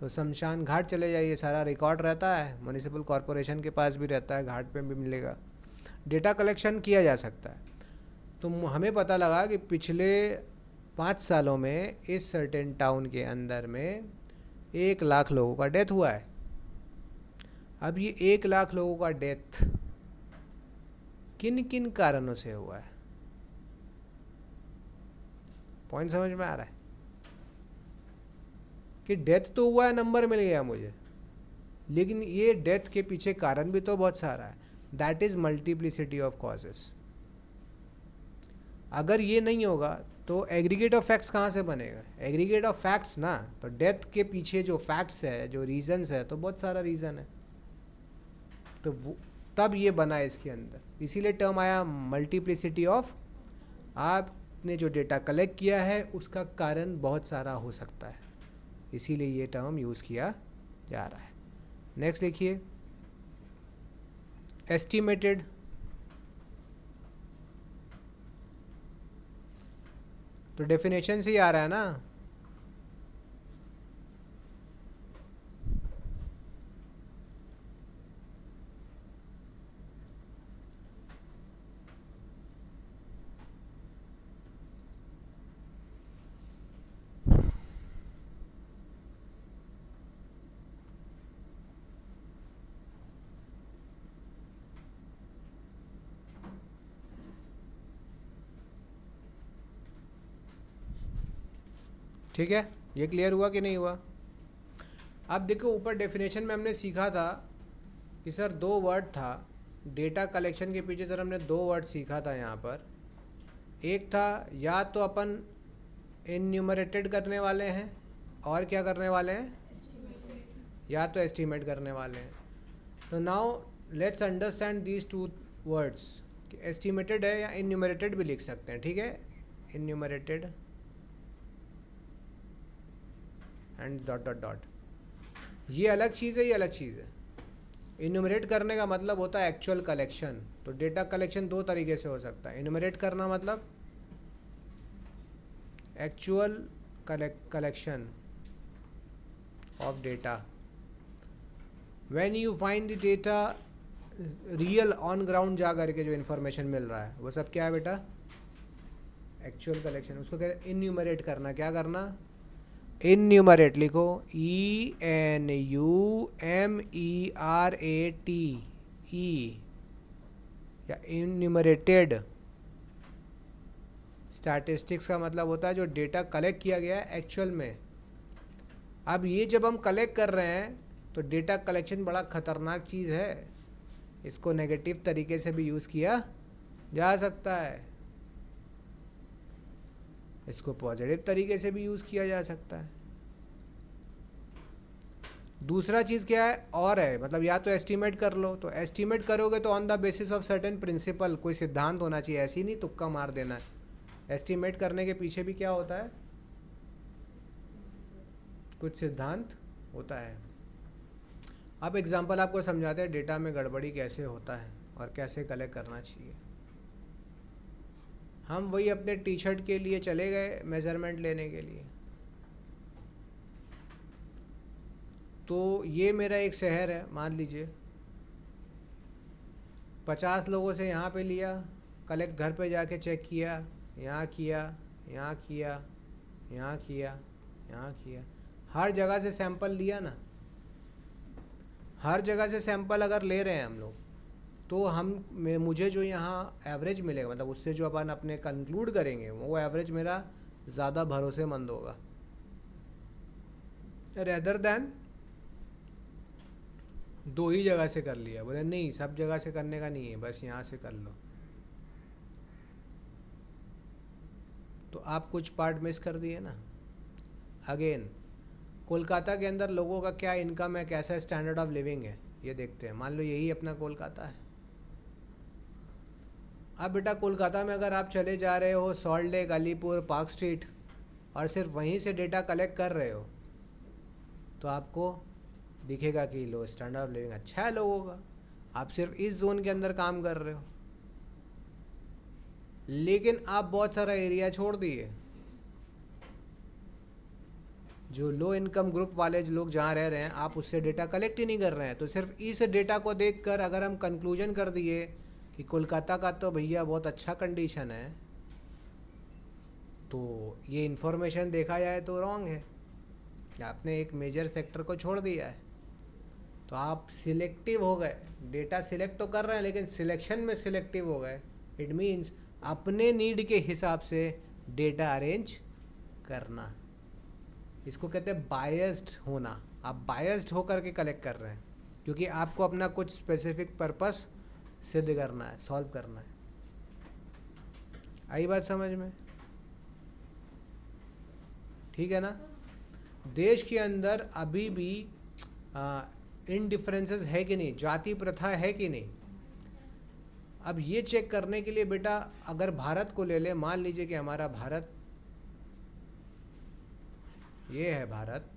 तो शमशान घाट चले जाइए, सारा रिकॉर्ड रहता है, म्युनिसिपल कॉरपोरेशन के पास भी रहता है, घाट पे भी मिलेगा, डेटा कलेक्शन किया जा सकता है। तो हमें पता लगा कि पिछले 5 सालों में इस सर्टेन टाउन के अंदर में 1 लाख लोगों का डेथ हुआ है। अब ये 1 लाख लोगों का डेथ किन किन कारणों से हुआ है, पॉइंट समझ में आ रहा है कि डेथ तो हुआ है, नंबर मिल गया मुझे, लेकिन ये डेथ के पीछे कारण भी तो बहुत सारा है। That is multiplicity of causes. अगर ये नहीं होगा तो एग्रीगेट ऑफ फैक्ट्स कहाँ से बनेगा, एग्रीगेट ऑफ फैक्ट्स ना। तो डेथ के पीछे जो फैक्ट्स है, जो रीजंस है, तो बहुत सारा रीज़न है, तो वो तब ये बना है इसके अंदर, इसीलिए टर्म आया मल्टीप्लिसिटी ऑफ। आपने जो डेटा कलेक्ट किया है उसका कारण बहुत सारा हो सकता है, इसीलिए ये टर्म यूज़ किया जा रहा है। नेक्स्ट लिखिए, एस्टिमेटेड। तो डेफिनेशन से ही आ रहा है ना, ठीक है। ये क्लियर हुआ कि नहीं हुआ। अब देखो, ऊपर डेफिनेशन में हमने सीखा था कि सर 2 वर्ड था, डेटा कलेक्शन के पीछे सर हमने 2 वर्ड सीखा था यहाँ पर। एक था, या तो अपन इन्यूमरेटेड करने वाले हैं, और क्या करने वाले हैं, या तो एस्टिमेट करने वाले हैं। तो now let's understand these 2 words, estimated है या इन्यूमरेटेड भी लिख सकते हैं, ठीक है। Enumerated and dot dot dot, ये अलग चीज़ है, ये अलग चीज़ है। इन्यूमरेट करने का मतलब होता है एक्चुअल कलेक्शन। तो डेटा कलेक्शन 2 तरीके से हो सकता है। इन्यूमरेट करना मतलब actual collection of data, when you find the data real on ground जा करके जो इन्फॉर्मेशन मिल रहा है वो सब क्या है बेटा, एक्चुअल कलेक्शन। उसको क्या इन्यूमरेट करना, क्या करना, इन्यूमरेट लिखो, ENUMERATE, या इन्यूमरेटेड। स्टैटिस्टिक्स का मतलब होता है जो डेटा कलेक्ट किया गया है एक्चुअल में। अब ये जब हम कलेक्ट कर रहे हैं तो डेटा कलेक्शन बड़ा ख़तरनाक चीज़ है, इसको नेगेटिव तरीके से भी यूज़ किया जा सकता है, इसको पॉजिटिव तरीके से भी यूज़ किया जा सकता है। दूसरा चीज़ क्या है, और है, मतलब या तो एस्टिमेट कर लो, तो एस्टिमेट करोगे तो on the basis of certain principle, कोई सिद्धांत होना चाहिए, ऐसे ही नहीं तुक्का मार देना है। एस्टिमेट करने के पीछे भी क्या होता है, कुछ सिद्धांत होता है। अब एग्जांपल आपको समझाते हैं डेटा में गड़बड़ी कैसे होता है और कैसे कलेक्ट करना चाहिए। हम वही अपने टी शर्ट के लिए चले गए मेज़रमेंट लेने के लिए। तो ये मेरा एक शहर है, मान लीजिए 50 लोगों से यहाँ पे लिया कलेक्ट, घर पे जाके चेक किया, यहाँ किया, यहाँ किया, यहाँ किया, यहाँ किया, हर जगह से सैंपल लिया ना। हर जगह से सैंपल अगर ले रहे हैं हम लोग, तो मुझे जो यहाँ एवरेज मिलेगा, मतलब उससे जो अपन अपने कंक्लूड करेंगे, वो एवरेज मेरा ज़्यादा भरोसेमंद होगा रेदर दैन 2 ही जगह से कर लिया। बोले नहीं, सब जगह से करने का नहीं है, बस यहाँ से कर लो। तो आप कुछ पार्ट मिस कर दिए ना। अगेन, कोलकाता के अंदर लोगों का क्या इनकम है, कैसा स्टैंडर्ड ऑफ लिविंग है, ये देखते हैं। मान लो यही अपना कोलकाता है। अब बेटा कोलकाता में अगर आप चले जा रहे हो salt lake, Alipur, park street, और सिर्फ वहीं से डेटा कलेक्ट कर रहे हो, तो आपको दिखेगा कि लो स्टैंडर्ड ऑफ लिविंग अच्छा है लोगों का। आप सिर्फ इस जोन के अंदर काम कर रहे हो, लेकिन आप बहुत सारा एरिया छोड़ दिए। जो लो इनकम ग्रुप वाले जो लोग जहाँ रह रहे हैं, आप उससे डेटा कलेक्ट ही नहीं कर रहे हैं। तो सिर्फ इस डेटा को देखकर अगर हम कंक्लूजन कर दिए कि कोलकाता का तो भैया बहुत अच्छा कंडीशन है, तो ये इन्फॉर्मेशन देखा जाए तो रॉन्ग है। आपने एक मेजर सेक्टर को छोड़ दिया है, तो आप सिलेक्टिव हो गए। डेटा सिलेक्ट तो कर रहे हैं, लेकिन सिलेक्शन में सिलेक्टिव हो गए। इट मीन्स अपने नीड के हिसाब से डेटा अरेंज करना। इसको कहते हैं बायस्ड होना। आप बायस्ड होकर के कलेक्ट कर रहे हैं, क्योंकि आपको अपना कुछ स्पेसिफिक पर्पस सिद्ध करना है, सॉल्व करना है। आई बात समझ में? ठीक है ना। देश के अंदर अभी भी इनडिफरेंसेस है कि नहीं, जाति प्रथा है कि नहीं। अब ये चेक करने के लिए बेटा अगर भारत को ले ले, मान लीजिए कि हमारा भारत ये है, भारत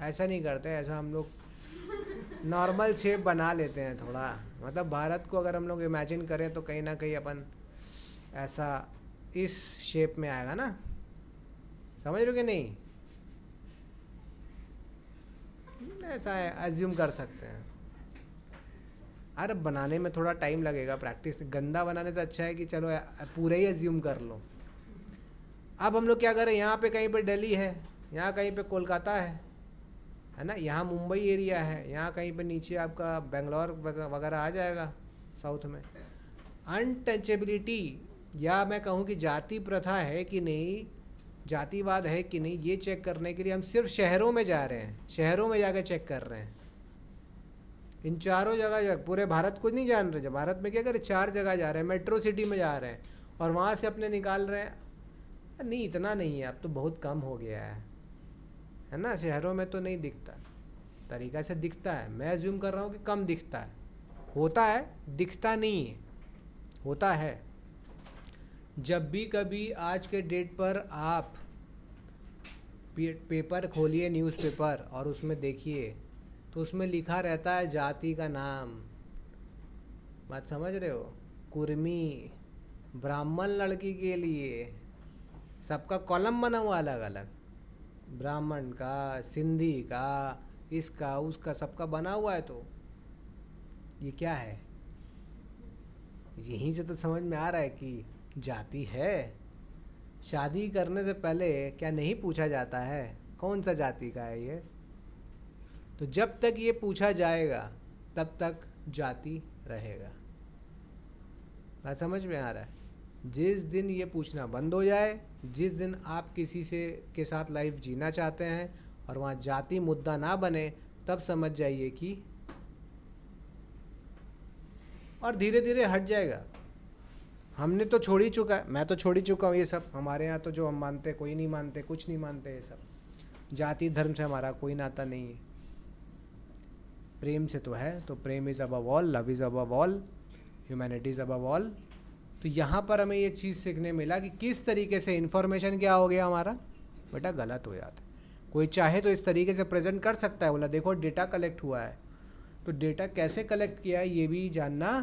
ऐसा नहीं करते, ऐसा हम लोग नॉर्मल शेप बना लेते हैं थोड़ा। मतलब भारत को अगर हम लोग इमेजिन करें तो कहीं ना कहीं अपन ऐसा इस शेप में आएगा ना, समझ रहे हो कि नहीं? ऐसा है, अज्यूम कर सकते हैं। अरे बनाने में थोड़ा टाइम लगेगा, प्रैक्टिस। गंदा बनाने से अच्छा है कि चलो पूरा ही अज्यूम कर लो। अब हम लोग क्या करें, यहाँ पे कहीं पे दिल्ली है, यहाँ कहीं पे कोलकाता है ना, यहाँ मुंबई एरिया है, यहाँ कहीं पे नीचे आपका बेंगलोर वगैरह आ जाएगा साउथ में। अनटचेबिलिटी या मैं कहूँ कि जाति प्रथा है कि नहीं, जातिवाद है कि नहीं, ये चेक करने के लिए हम सिर्फ शहरों में जा रहे हैं, शहरों में जाकर चेक कर रहे हैं। इन चारों जगह पूरे भारत को नहीं जान रहे। जब भारत में क्या करें, 4 जगह जा रहे हैं, मेट्रो सिटी में जा रहे हैं, और वहाँ से अपने निकाल रहे हैं। नहीं, इतना नहीं है, अब तो बहुत कम हो गया है ना। शहरों में तो नहीं दिखता, तरीका से दिखता है। मैं अज्यूम कर रहा हूँ कि कम दिखता है, होता है, दिखता नहीं है, होता है। जब भी कभी आज के डेट पर आप पेपर खोलिए, न्यूज़पेपर, और उसमें देखिए तो उसमें लिखा रहता है जाति का नाम। बात समझ रहे हो? कुर्मी, ब्राह्मण लड़की के लिए सबका कॉलम बना हुआ अलग अलग, ब्राह्मण का, सिंधी का, इसका उसका, सबका बना हुआ है। तो ये क्या है? यहीं से तो समझ में आ रहा है कि जाति है। शादी करने से पहले क्या नहीं पूछा जाता है कौन सा जाति का है ये? तो जब तक ये पूछा जाएगा तब तक जाति रहेगा। बात समझ में आ रहा है? जिस दिन ये पूछना बंद हो जाए, जिस दिन आप किसी से के साथ लाइफ जीना चाहते हैं और वहाँ जाति मुद्दा ना बने, तब समझ जाइए कि, और धीरे धीरे हट जाएगा। हमने तो छोड़ ही चुका है, मैं तो छोड़ ही चुका हूँ ये सब। हमारे यहाँ तो जो हम मानते, कोई नहीं मानते, कुछ नहीं मानते ये सब। जाति धर्म से हमारा कोई नाता नहीं है, प्रेम से तो है। तो प्रेम is above all, love is above all, humanity is above all. तो यहाँ पर हमें ये चीज़ सीखने मिला कि किस तरीके से इन्फॉर्मेशन क्या हो गया हमारा बेटा, गलत हो जाता है। कोई चाहे तो इस तरीके से प्रेजेंट कर सकता है, बोला देखो डेटा कलेक्ट हुआ है, तो डेटा कैसे कलेक्ट किया है ये भी जानना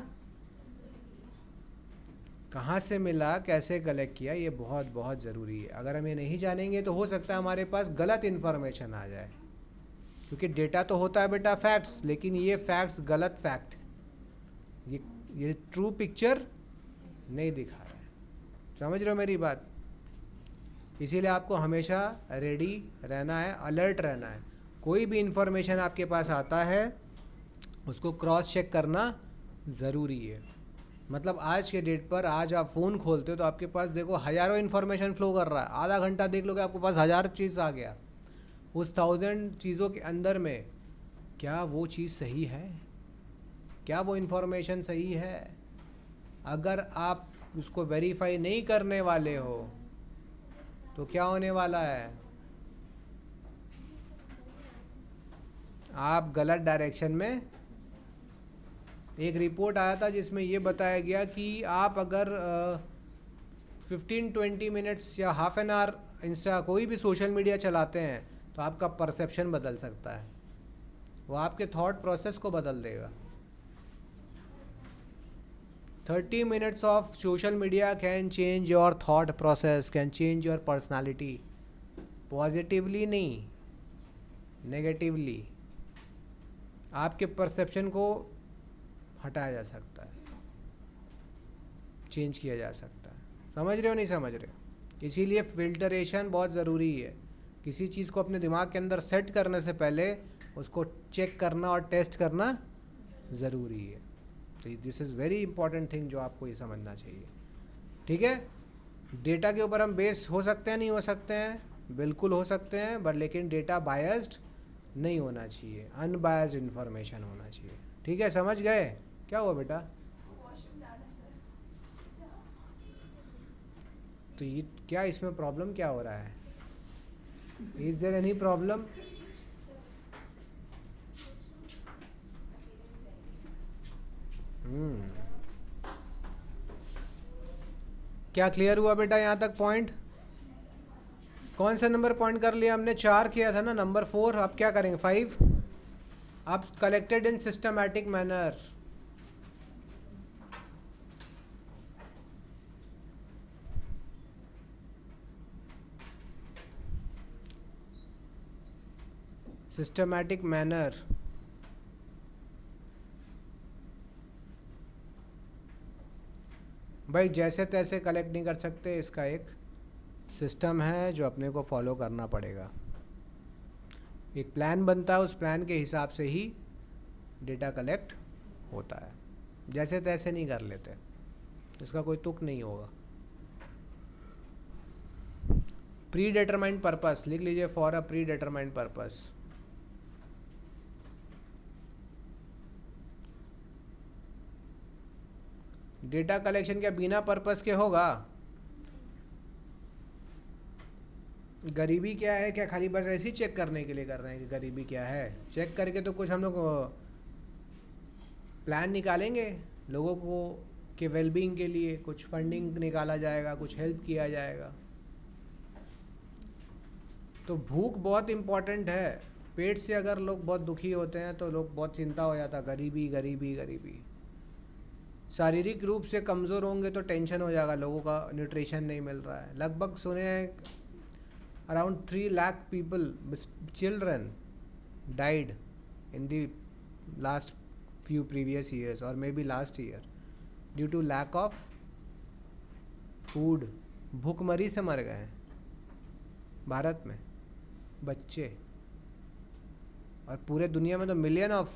कहाँ से मिला, कैसे कलेक्ट किया, ये बहुत बहुत ज़रूरी है। अगर हम ये नहीं जानेंगे तो हो सकता है हमारे पास गलत इन्फॉर्मेशन आ जाए, क्योंकि डेटा तो होता है बेटा फैक्ट्स, लेकिन ये फैक्ट्स गलत फैक्ट, ये ट्रू पिक्चर नहीं दिखा रहा है। समझ रहे हो मेरी बात? इसीलिए आपको हमेशा रेडी रहना है, अलर्ट रहना है। कोई भी इन्फॉर्मेशन आपके पास आता है उसको क्रॉस चेक करना ज़रूरी है। मतलब आज के डेट पर आज आप फ़ोन खोलते हो तो आपके पास देखो हज़ारों इन्फॉर्मेशन फ्लो कर रहा है, आधा घंटा देख लोगे आपके पास 1000 चीज़ आ गया। उस 1000 चीज़ों के अंदर में क्या वो चीज़ सही है, क्या वो इन्फॉर्मेशन सही है? अगर आप उसको वेरीफाई नहीं करने वाले हो तो क्या होने वाला है? आप गलत डायरेक्शन में। एक रिपोर्ट आया था जिसमें ये बताया गया कि आप अगर 15-20 मिनट्स या हाफ एन आवर इंस्टा कोई भी सोशल मीडिया चलाते हैं तो आपका परसेप्शन बदल सकता है, वो आपके थॉट प्रोसेस को बदल देगा। 30 minutes of social media can change your thought process, can change your personality, positively नहीं, नेगेटिवली। आपके परसेप्शन को हटाया जा सकता है, चेंज किया जा सकता है। समझ रहे हो नहीं समझ रहे हो? इसीलिए फिल्टरेशन बहुत ज़रूरी है। किसी चीज़ को अपने दिमाग के अंदर सेट करने से पहले उसको चेक करना और टेस्ट करना ज़रूरी है। तो this is very important thing जो आपको ये समझना चाहिए। ठीक है, डेटा के ऊपर हम बेस हो सकते हैं, नहीं हो सकते हैं, बिल्कुल हो सकते हैं, बट लेकिन डेटा बायस्ड नहीं होना चाहिए, अनबायस्ड इन्फॉर्मेशन होना चाहिए। ठीक है, समझ गए? क्या हुआ बेटा? तो ये क्या, इसमें प्रॉब्लम क्या हो रहा है? Is there any problem? क्या क्लियर हुआ बेटा यहाँ तक पॉइंट? कौन सा नंबर पॉइंट कर लिया हमने? 4 किया था ना, नंबर 4। अब क्या करेंगे? 5। अब collected in systematic manner. Systematic manner भाई जैसे तैसे कलेक्ट नहीं कर सकते, इसका एक सिस्टम है जो अपने को फॉलो करना पड़ेगा। एक प्लान बनता है, उस प्लान के हिसाब से ही डेटा कलेक्ट होता है। जैसे तैसे नहीं कर लेते, इसका कोई तुक नहीं होगा। प्री डिटरमाइंड पर्पस लिख लीजिए, for a pre determined purpose. Data collection क्या बिना पर्पस के होगा? गरीबी क्या है? क्या खाली बस ऐसे ही चेक करने के लिए कर रहे हैं कि गरीबी क्या है? चेक करके तो कुछ हम लोग प्लान निकालेंगे लोगों को के वेलबींग के लिए, कुछ फंडिंग निकाला जाएगा, कुछ हेल्प किया जाएगा। तो भूख बहुत इम्पॉर्टेंट है। पेट से अगर लोग बहुत दुखी होते हैं तो लोग बहुत चिंता हो जाता, गरीबी गरीबी गरीबी। शारीरिक रूप से कमज़ोर होंगे तो टेंशन हो जाएगा, लोगों का न्यूट्रिशन नहीं मिल रहा है। लगभग सुने हैं around 3 lakh people, children died in the last few previous years or maybe last year due to lack of food। भूखमरी से मर गए हैं भारत में बच्चे, और पूरे दुनिया में तो million of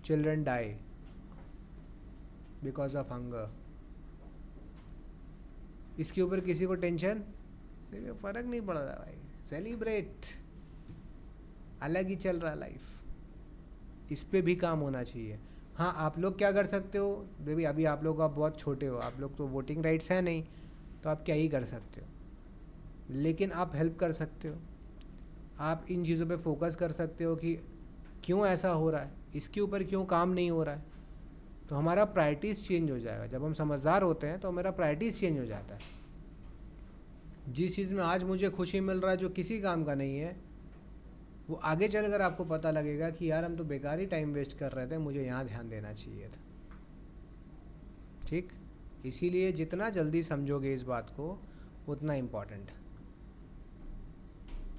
children die because of hunger. इसके ऊपर किसी को टेंशन, फर्क नहीं पड़ रहा भाई, सेलिब्रेट, अलग ही चल रहा लाइफ। इस पे भी काम होना चाहिए। हाँ, आप लोग क्या कर सकते हो बेबी? अभी आप लोग आप बहुत छोटे हो, आप लोग तो वोटिंग राइट्स है नहीं, तो आप क्या ही कर सकते हो, लेकिन आप हेल्प कर सकते हो। आप इन चीज़ों पे फोकस कर सकते हो कि क्यों ऐसा हो रहा है, इसके ऊपर क्यों काम नहीं हो रहा है। तो हमारा प्रायोरिटीज़ चेंज हो जाएगा। जब हम समझदार होते हैं तो हमारा प्रायोरिटीज़ चेंज हो जाता है। जिस चीज़ में आज मुझे खुशी मिल रहा है जो किसी काम का नहीं है, वो आगे चलकर आपको पता लगेगा कि यार हम तो बेकार ही टाइम वेस्ट कर रहे थे, मुझे यहाँ ध्यान देना चाहिए था। ठीक, इसीलिए जितना जल्दी समझोगे इस बात को उतना इम्पोर्टेंट है।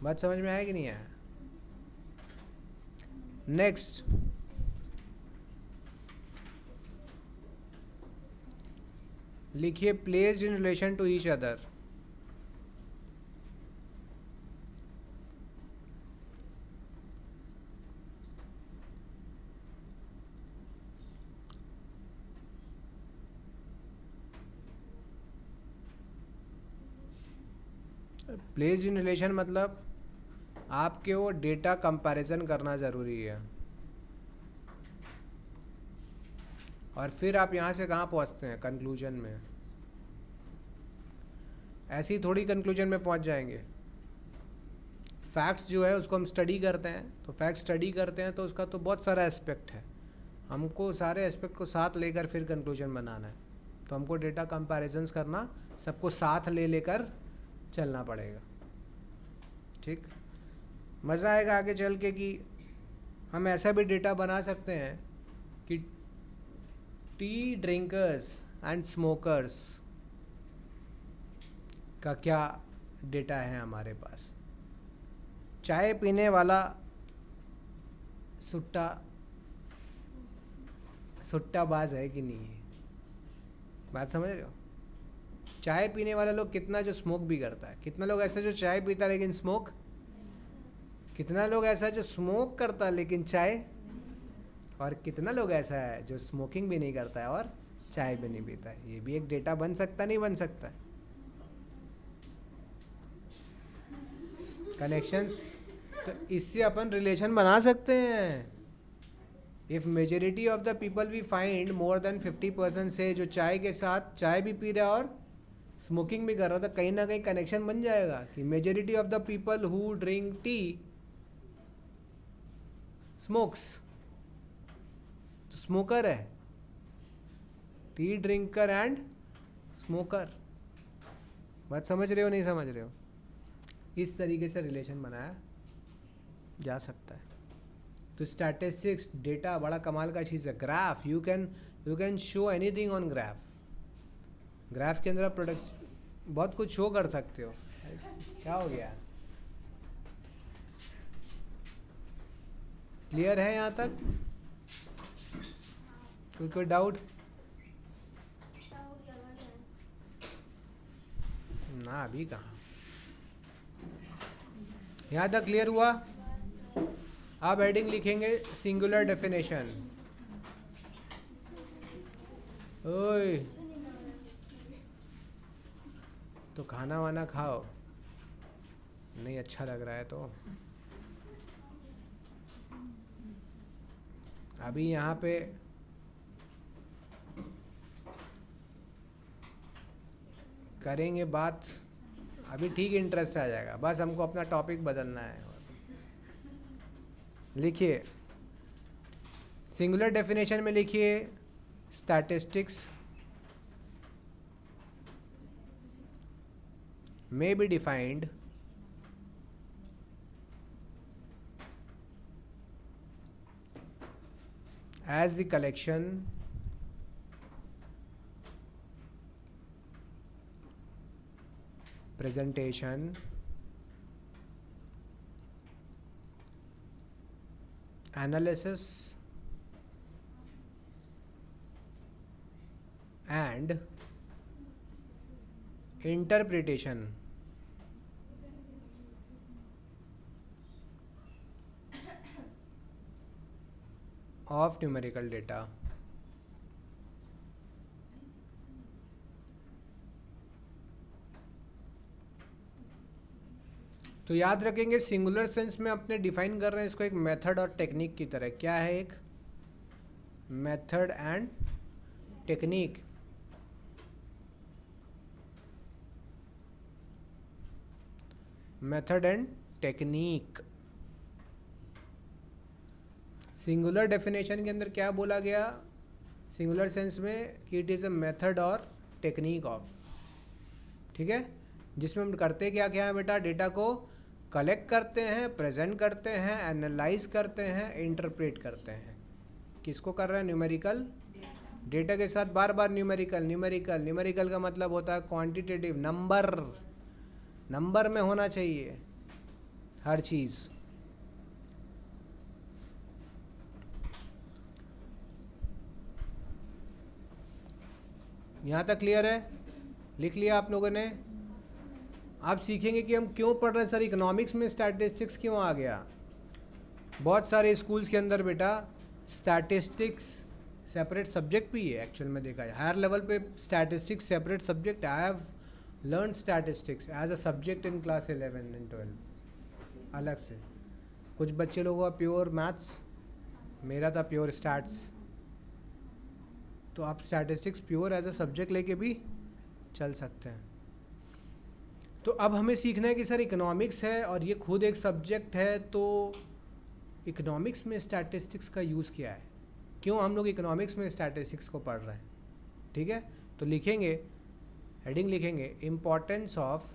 बात समझ में आया कि नहीं आया? नेक्स्ट, लिखिए placed in relation to each other. Placed in relation मतलब आपके वो डेटा कंपैरिजन करना ज़रूरी है। और फिर आप यहाँ से कहाँ पहुँचते हैं? कंक्लूजन में। ऐसे ही थोड़ी कंक्लूजन में पहुँच जाएंगे। फैक्ट्स जो है उसको हम स्टडी करते हैं, तो फैक्ट स्टडी करते हैं तो उसका तो बहुत सारा एस्पेक्ट है, हमको सारे एस्पेक्ट को साथ लेकर फिर कंक्लूजन बनाना है। तो हमको डेटा कंपैरिजंस करना, सबको साथ ले लेकर चलना पड़ेगा। ठीक, मज़ा आएगा आगे चल के कि हम ऐसा भी डेटा बना सकते हैं कि टी ड्रिंकर्स एंड स्मोकर्स का क्या डेटा है हमारे पास। चाय पीने वाला सुट्टाबाज है कि नहीं है? बात समझ रहे हो? चाय पीने वाला लोग कितना जो स्मोक भी करता है, कितना लोग ऐसा जो चाय पीता है लेकिन स्मोक, कितना लोग ऐसा जो स्मोक करता है लेकिन चाय, और कितना लोग ऐसा है जो स्मोकिंग भी नहीं करता है और चाय भी नहीं पीता है। ये भी एक डेटा बन सकता नहीं बन सकता? कनेक्शंस, तो इससे अपन रिलेशन बना सकते हैं। If majority of the people we find, more than 50% से जो चाय के साथ चाय भी पी रहा है और स्मोकिंग भी कर रहा था, कहीं ना कहीं कनेक्शन बन जाएगा कि majority of the people who drink tea smokes, तो स्मोकर है। T drinker and smoker. बात समझ रहे हो नहीं समझ रहे हो? इस तरीके से रिलेशन बनाया जा सकता है। तो स्टैटिस्टिक्स डेटा बड़ा कमाल का चीज़ है। Graph, you can show anything on graph. Graph के अंदर आप प्रोडक्ट बहुत कुछ शो कर सकते हो। क्या हो गया? क्लियर है यहाँ तक? कोई डाउट? ना अभी कहाँ, यहाँ तक क्लियर हुआ? अब हेडिंग लिखेंगे सिंगुलर डेफिनेशन। ओए, तो खाना वाना खाओ, नहीं अच्छा लग रहा है तो। अभी यहाँ पे करेंगे बात, अभी ठीक इंटरेस्ट आ जाएगा, बस हमको अपना टॉपिक बदलना है। लिखिए सिंगुलर डेफिनेशन में, लिखिए statistics may be defined as the collection presentation analysis and interpretation of numerical data। तो याद रखेंगे सिंगुलर सेंस में अपने डिफाइन कर रहे हैं इसको एक मेथड और टेक्निक की तरह। क्या है? एक method and technique. Method and technique. Singular definition के अंदर क्या बोला गया सिंगुलर सेंस में कि इट इज़ अ मेथड और टेक्निक ऑफ, ठीक है, जिसमें हम करते क्या क्या है बेटा, डेटा को कलेक्ट करते हैं, प्रेजेंट करते हैं, एनालाइज करते हैं, इंटरप्रेट करते हैं। किसको कर रहे हैं? न्यूमेरिकल डेटा के साथ बार बार न्यूमेरिकल न्यूमेरिकल न्यूमेरिकल का मतलब होता है क्वांटिटेटिव, नंबर में होना चाहिए हर चीज़। यहाँ तक क्लियर है? लिख लिया आप लोगों ने? आप सीखेंगे कि हम क्यों पढ़ रहे हैं सर, इकोनॉमिक्स में स्टैटिस्टिक्स क्यों आ गया। बहुत सारे स्कूल्स के अंदर बेटा स्टैटिस्टिक्स सेपरेट सब्जेक्ट भी है। एक्चुअल में देखा जाए हायर लेवल पे statistics separate subject. I have learn statistics as a subject in class 11 and 12 अलग से। कुछ बच्चे लोगों का प्योर मैथ्स, मेरा था प्योर स्टैट्स। तो आप statistics pure as a subject लेके भी चल सकते हैं। तो अब हमें सीखना है कि सर इकोनॉमिक्स है और ये खुद एक सब्जेक्ट है, तो इकोनॉमिक्स में स्टैटिस्टिक्स का यूज़ क्या है, क्यों हम लोग इकोनॉमिक्स में स्टैटिस्टिक्स को पढ़ रहे हैं। ठीक है, तो लिखेंगे, हेडिंग लिखेंगे importance of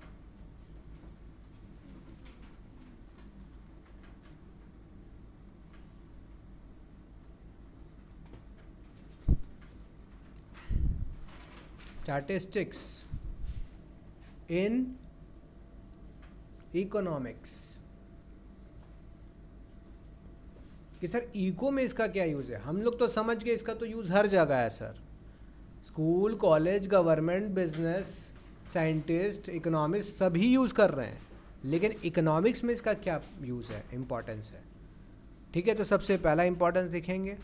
statistics in economics. कि सर इको में इसका क्या यूज़ है। हम लोग तो समझ गए इसका तो यूज़ हर जगह है sir, school, college, government, business, scientist, economist सभी यूज़ कर रहे हैं, लेकिन इकोनॉमिक्स में इसका क्या यूज़ है, इम्पोर्टेंस है। ठीक है, तो सबसे पहला इम्पोर्टेंस लिखेंगे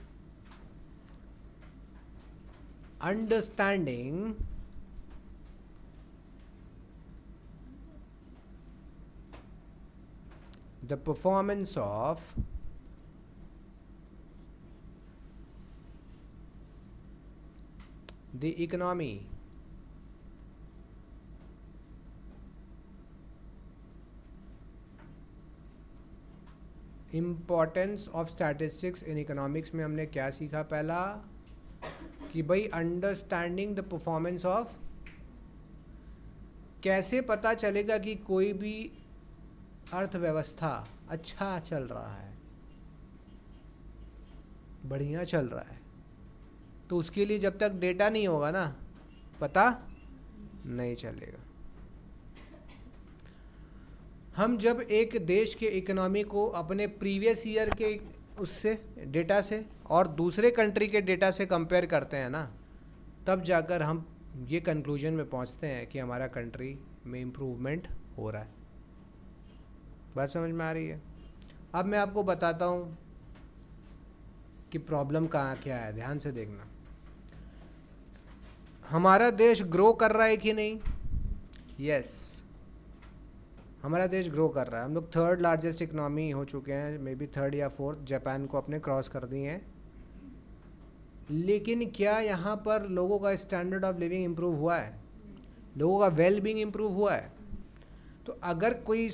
understanding the performance of the economy. Importance of statistics in economics में हमने क्या सीखा? पहला कि भाई अंडरस्टैंडिंग द परफॉर्मेंस ऑफ, कैसे पता चलेगा कि कोई भी अर्थव्यवस्था अच्छा चल रहा है, बढ़िया चल रहा है। तो उसके लिए जब तक डेटा नहीं होगा ना, पता नहीं चलेगा। हम जब एक देश के इकोनॉमी को अपने प्रीवियस ईयर के उससे डेटा से और दूसरे कंट्री के डेटा से कंपेयर करते हैं ना, तब जाकर हम ये कंक्लूजन में पहुंचते हैं कि हमारा कंट्री में इम्प्रूवमेंट हो रहा है। बात समझ में आ रही है? अब मैं आपको बताता हूँ कि प्रॉब्लम कहाँ क्या है। ध्यान से देखना, हमारा देश ग्रो कर रहा है कि नहीं? यस, हमारा देश ग्रो कर रहा है। हम लोग थर्ड लार्जेस्ट इकोनॉमी हो चुके हैं, मे बी थर्ड या फोर्थ, जापान को अपने क्रॉस कर दिए हैं। लेकिन क्या यहाँ पर लोगों का स्टैंडर्ड ऑफ लिविंग इम्प्रूव हुआ है? लोगों का वेल बीइंग इम्प्रूव हुआ है? तो अगर कोई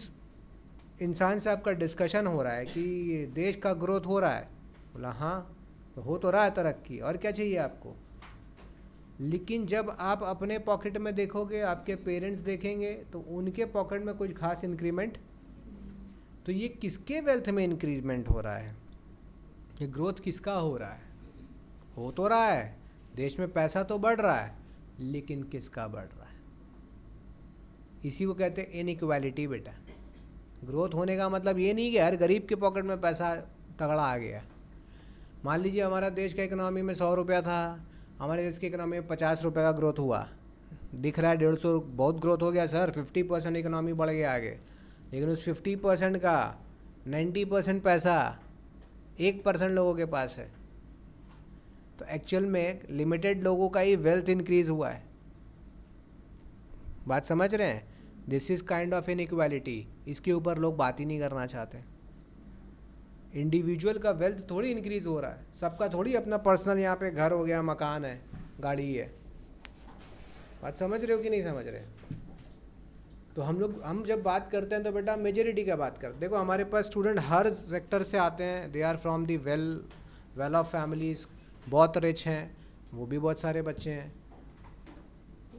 इंसान से आपका डिस्कशन हो रहा है कि देश का ग्रोथ हो रहा है, बोला हाँ, तो हो तो रहा है तरक्की, और क्या चाहिए आपको। लेकिन जब आप अपने पॉकेट में देखोगे, आपके पेरेंट्स देखेंगे, तो उनके पॉकेट में कुछ खास इंक्रीमेंट, तो ये किसके वेल्थ में इंक्रीमेंट हो रहा है? ये ग्रोथ किसका हो रहा है? हो तो रहा है, देश में पैसा तो बढ़ रहा है, लेकिन किसका बढ़ रहा है? इसी को कहते हैं इनइक्वालिटी बेटा। ग्रोथ होने का मतलब ये नहीं कि हर गरीब के पॉकेट में पैसा तगड़ा आ गया। मान लीजिए हमारा देश का इकोनॉमी में 100 रुपया था, हमारे देश की इकोनॉमी में 50 रुपये का ग्रोथ हुआ। दिख रहा है 150 बहुत ग्रोथ हो गया सर, 50% इकोनॉमी बढ़ गया आगे। लेकिन उस 50% का 90% पैसा 1% लोगों के पास है। तो एक्चुअल में लिमिटेड लोगों का ही वेल्थ इंक्रीज हुआ है। बात समझ रहे हैं? This is kind of inequality. इसके ऊपर लोग बात ही नहीं करना चाहते। इंडिविजुअल का वेल्थ थोड़ी इंक्रीज हो रहा है, सबका थोड़ी अपना पर्सनल यहाँ पे घर हो गया, मकान है, गाड़ी है। बात समझ रहे हो कि नहीं समझ रहे? तो हम जब बात करते हैं तो बेटा मेजॉरिटी का बात करते हैं। देखो हमारे पास स्टूडेंट हर सेक्टर से आते हैं, they are from the well off families, बहुत रिच हैं, वो भी बहुत सारे बच्चे हैं।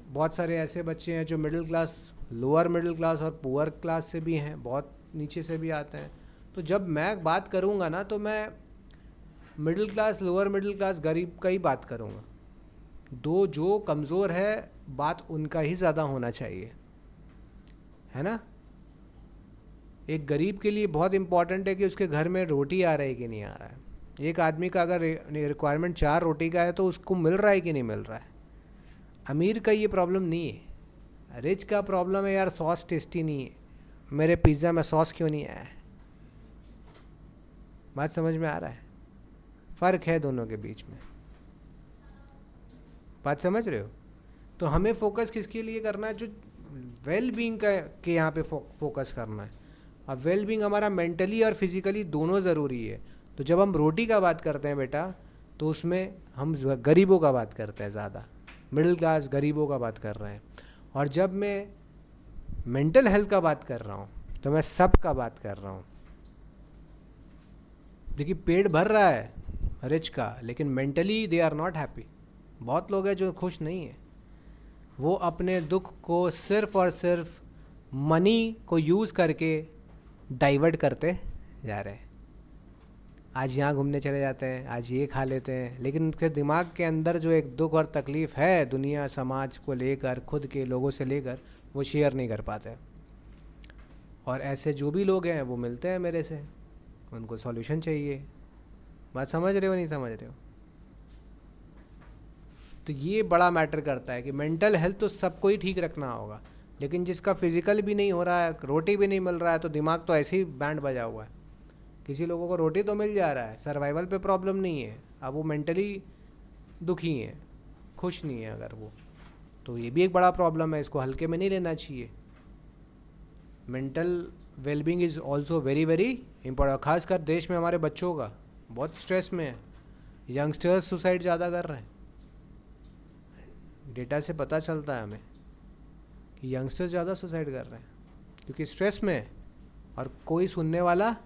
बहुत सारे ऐसे बच्चे हैं जो middle class, lower middle class और पुअर क्लास से भी हैं, बहुत नीचे से भी आते हैं। तो जब मैं बात करूँगा ना, तो मैं middle class, lower middle class, गरीब का ही बात करूँगा। दो जो कमज़ोर है बात उनका ही ज़्यादा होना चाहिए, है ना। एक गरीब के लिए बहुत इम्पॉर्टेंट है कि उसके घर में रोटी आ रही है कि नहीं आ रहा है। एक आदमी का अगर रिक्वायरमेंट 4 रोटी का है तो उसको मिल रहा है कि नहीं मिल रहा है। अमीर का ये प्रॉब्लम नहीं है। रिच का प्रॉब्लम है यार सॉस टेस्टी नहीं है, मेरे पिज़्ज़ा में सॉस क्यों नहीं आया है। बात समझ में आ रहा है, फ़र्क है दोनों के बीच में। बात समझ रहे हो। तो हमें फोकस किसके लिए करना है, जो वेल बीइंग का के यहाँ पे फोकस करना है। अब वेल बीइंग हमारा मेंटली और फिजिकली दोनों ज़रूरी है। तो जब हम रोटी का बात करते हैं बेटा, तो उसमें हम गरीबों का बात करते हैं, ज़्यादा मिडिल क्लास गरीबों का बात कर रहे हैं। और जब मैं मेंटल हेल्थ का बात कर रहा हूँ तो मैं सब का बात कर रहा हूँ। देखिए पेट भर रहा है रिच का, लेकिन mentally they are not happy. बहुत लोग हैं जो खुश नहीं है। वो अपने दुख को सिर्फ और सिर्फ मनी को यूज़ करके डाइवर्ट करते जा रहे हैं। आज यहाँ घूमने चले जाते हैं, आज ये खा लेते हैं, लेकिन उनके दिमाग के अंदर जो एक दुख और तकलीफ़ है दुनिया समाज को लेकर, खुद के लोगों से लेकर, वो शेयर नहीं कर पाते। और ऐसे जो भी लोग हैं वो मिलते हैं मेरे से, उनको सॉल्यूशन चाहिए। बात समझ रहे हो नहीं समझ रहे हो। तो ये बड़ा मैटर करता है कि मेंटल हेल्थ तो सबको ही ठीक रखना होगा, लेकिन जिसका फिजिकल भी नहीं हो रहा है, रोटी भी नहीं मिल रहा है, तो दिमाग तो ऐसे ही बैंड बजा हुआ है। किसी लोगों को रोटी तो मिल जा रहा है, सर्वाइवल पे प्रॉब्लम नहीं है, अब वो मेंटली दुखी है, खुश नहीं है अगर वो, तो ये भी एक बड़ा प्रॉब्लम है। इसको हल्के में नहीं लेना चाहिए। Mental wellbeing is also very very important. खासकर देश में हमारे बच्चों का बहुत स्ट्रेस में है। यंगस्टर्स सुसाइड ज़्यादा कर रहे हैं। डेटा से पता चलता है हमें कि यंगस्टर्स ज़्यादा सुसाइड कर रहे हैं क्योंकि स्ट्रेस में है और कोई सुनने वाला।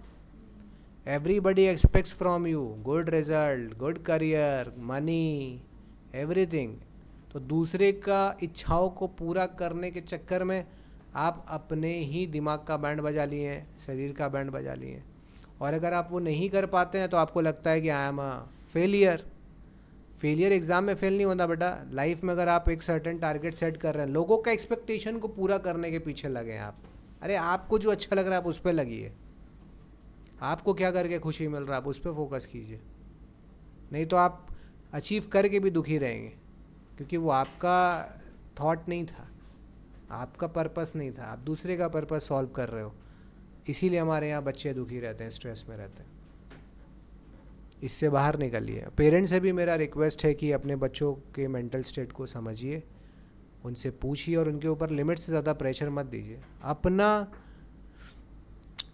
Everybody aspects from you good result, good career, money, everything. तो दूसरे का इच्छाओं को पूरा करने के चक्कर में आप अपने ही दिमाग का बैंड बजा लिए हैं, शरीर का बैंड बजा लिए हैं। और अगर आप वो नहीं कर पाते हैं तो आपको लगता है कि I am a failure. Failure exam में फेल नहीं होता बेटा। लाइफ में अगर आप एक सर्टेन टारगेट सेट कर रहे हैं, लोगों का एक्सपेक्टेशन को पूरा करने के पीछे लगे हैं आप। अरे आपको जो अच्छा लग रहा है आप उस पर लगिए। आपको क्या करके खुशी मिल रहा है आप उस पर फोकस कीजिए। नहीं तो आप अचीव करके भी दुखी रहेंगे, क्योंकि वो आपका थॉट नहीं था, आपका पर्पस नहीं था, आप दूसरे का पर्पस सॉल्व कर रहे हो। इसीलिए हमारे यहाँ बच्चे दुखी रहते हैं, स्ट्रेस में रहते हैं। इससे बाहर निकलिए। पेरेंट्स से भी मेरा रिक्वेस्ट है कि अपने बच्चों के मेंटल स्टेट को समझिए, उनसे पूछिए और उनके ऊपर लिमिट से ज़्यादा प्रेशर मत दीजिए। अपना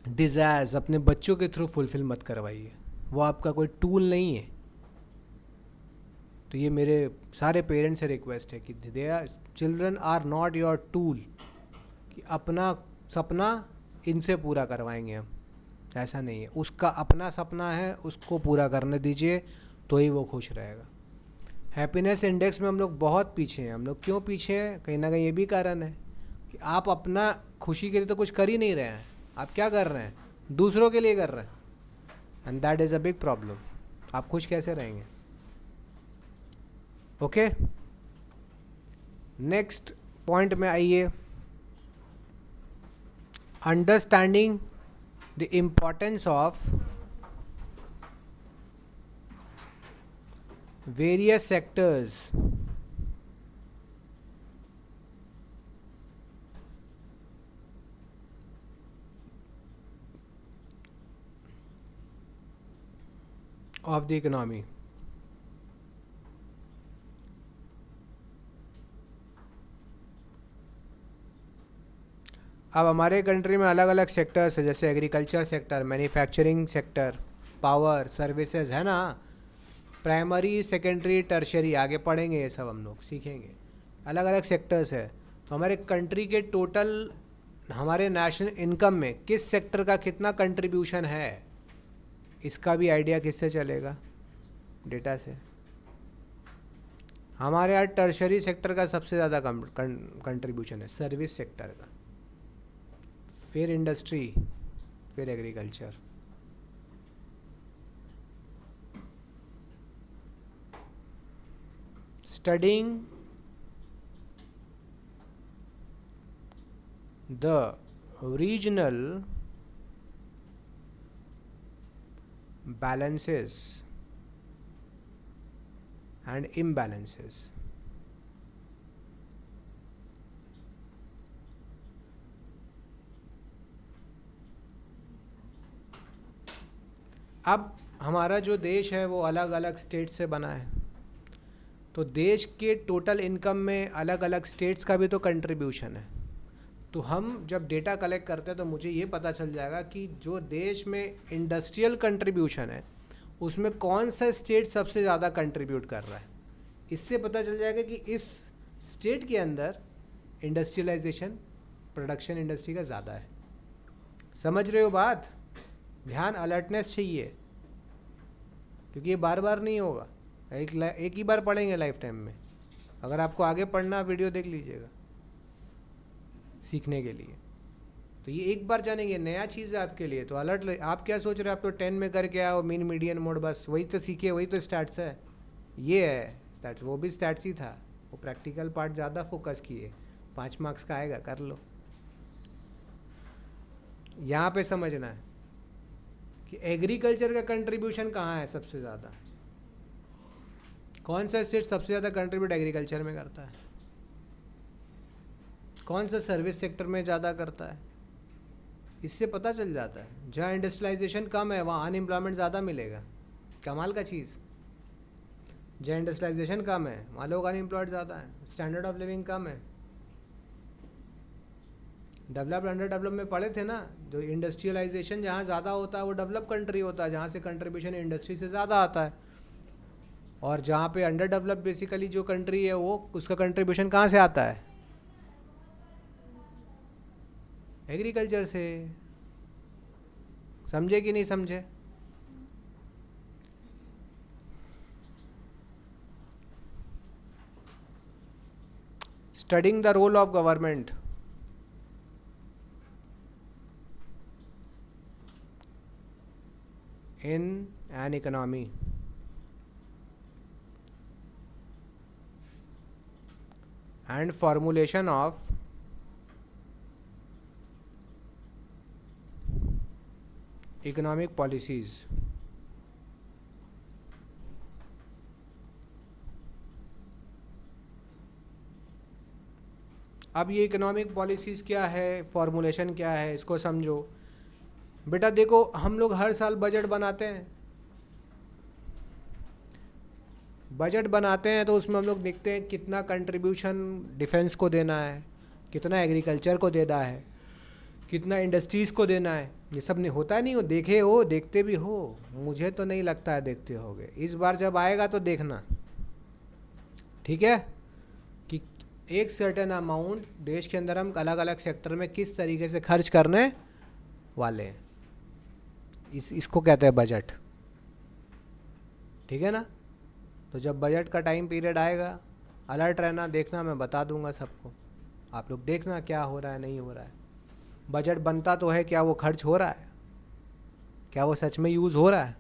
डिज़ायर्स अपने बच्चों के थ्रू फुलफ़िल मत करवाइए, वो आपका कोई टूल नहीं है। तो ये मेरे सारे पेरेंट्स से रिक्वेस्ट है कि children are not your tool, कि अपना सपना इनसे पूरा करवाएंगे हम, ऐसा नहीं है। उसका अपना सपना है, उसको पूरा करने दीजिए, तो ही वो खुश रहेगा। हैप्पीनेस इंडेक्स में हम लोग बहुत पीछे हैं। हम लोग क्यों पीछे हैं, कहीं ना कहीं ये भी कारण है कि आप अपना खुशी के लिए तो कुछ कर ही नहीं रहे हैं। आप क्या कर रहे हैं, दूसरों के लिए कर रहे हैं, and that is a big problem. आप खुश कैसे रहेंगे। ओके, नेक्स्ट पॉइंट में आइए। Understanding the importance of various sectors of the economy. अब हमारे कंट्री में अलग अलग सेक्टर्स है, जैसे agriculture sector, manufacturing sector, power, services, है ना। प्राइमरी, सेकेंडरी, टर्शरी, आगे पढ़ेंगे ये सब, हम लोग सीखेंगे। अलग अलग सेक्टर्स है। तो हमारे कंट्री के टोटल हमारे नेशनल इनकम में किस सेक्टर का कितना कंट्रीब्यूशन है, इसका भी आइडिया किससे चलेगा, डेटा से। हमारे यहाँ टर्शरी सेक्टर का सबसे ज़्यादा कंट्रीब्यूशन है, सर्विस सेक्टर का, फिर इंडस्ट्री, फिर agriculture. studying the regional balances and imbalances. अब हमारा जो देश है वो अलग अलग स्टेट से बना है, तो देश के टोटल इनकम में अलग अलग स्टेट्स का भी तो कंट्रीब्यूशन है। तो हम जब डेटा कलेक्ट करते हैं तो मुझे ये पता चल जाएगा कि जो देश में इंडस्ट्रियल कंट्रीब्यूशन है उसमें कौन सा स्टेट सबसे ज़्यादा कंट्रीब्यूट कर रहा है। इससे पता चल जाएगा कि इस स्टेट के अंदर इंडस्ट्रियलाइजेशन, प्रोडक्शन इंडस्ट्री का ज़्यादा है। समझ रहे हो बात? ध्यान, अलर्टनेस चाहिए, क्योंकि ये बार बार नहीं होगा, एक ही बार पढ़ेंगे लाइफ टाइम में। अगर आपको आगे पढ़ना, वीडियो देख लीजिएगा सीखने के लिए। तो ये एक बार जानेंगे, नया चीज़ है आपके लिए, तो अलर्ट। आप क्या सोच रहे हो? आप तो 10 में करके आओ, मीन मीडियन मोड, बस वही तो सीखे, वही तो स्टैट्स है। ये है स्टैट्स, वो भी स्टैट्स ही था, वो प्रैक्टिकल पार्ट ज़्यादा फोकस किए। 5 मार्क्स का आएगा, कर लो। यहाँ पे समझना है कि एग्रीकल्चर का कंट्रीब्यूशन कहाँ है सबसे ज़्यादा। कौन सा स्टेट सबसे ज़्यादा कंट्रीब्यूट एग्रीकल्चर में करता है? कौन सा सर्विस सेक्टर में ज़्यादा करता है? इससे पता चल जाता है। जहाँ इंडस्ट्रियलाइजेशन कम है वहाँ अनएम्प्लॉयमेंट ज़्यादा मिलेगा। कमाल का चीज़। जहाँ इंडस्ट्रियलाइजेशन कम है वहाँ लोग अनएम्प्लॉयड ज़्यादा है, स्टैंडर्ड ऑफ लिविंग कम है। डेवलप्ड अंडर डेवलप में पढ़े थे ना, जो इंडस्ट्रियलाइजेशन जहाँ ज़्यादा होता है वो डेवलप कंट्री होता है, जहाँ से कंट्रीब्यूशन इंडस्ट्री से ज़्यादा आता है। और जहाँ पे अंडर डेवलप बेसिकली जो कंट्री है वो, उसका कंट्रीब्यूशन कहाँ से आता है? एग्रीकल्चर से। समझे कि नहीं समझे? Studying the role of government in an economy and formulation of economic policies. अब ये इकोनॉमिक पॉलिसीज़ क्या है, फॉर्मुलेशन क्या है, इसको समझो। बेटा देखो, हम लोग हर साल बजट बनाते हैं। बजट बनाते हैं तो उसमें हम लोग देखते हैं कितना कंट्रीब्यूशन डिफेंस को देना है, कितना एग्रीकल्चर को देना है, कितना इंडस्ट्रीज़ को देना है। ये सब नहीं होता, नहीं हो, देखे हो, देखते भी हो, मुझे तो नहीं लगता है देखते होगे। इस बार जब आएगा तो देखना, ठीक है, कि एक सर्टेन अमाउंट देश के अंदर हम अलग अलग सेक्टर में किस तरीके से खर्च करने वाले हैं। इसको कहते हैं बजट, ठीक है ना। तो जब बजट का टाइम पीरियड आएगा, अलर्ट रहना, देखना, मैं बता दूंगा सबको। आप लोग देखना क्या हो रहा है, नहीं हो रहा है। बजट बनता तो है, क्या वो खर्च हो रहा है, क्या वो सच में यूज़ हो रहा है।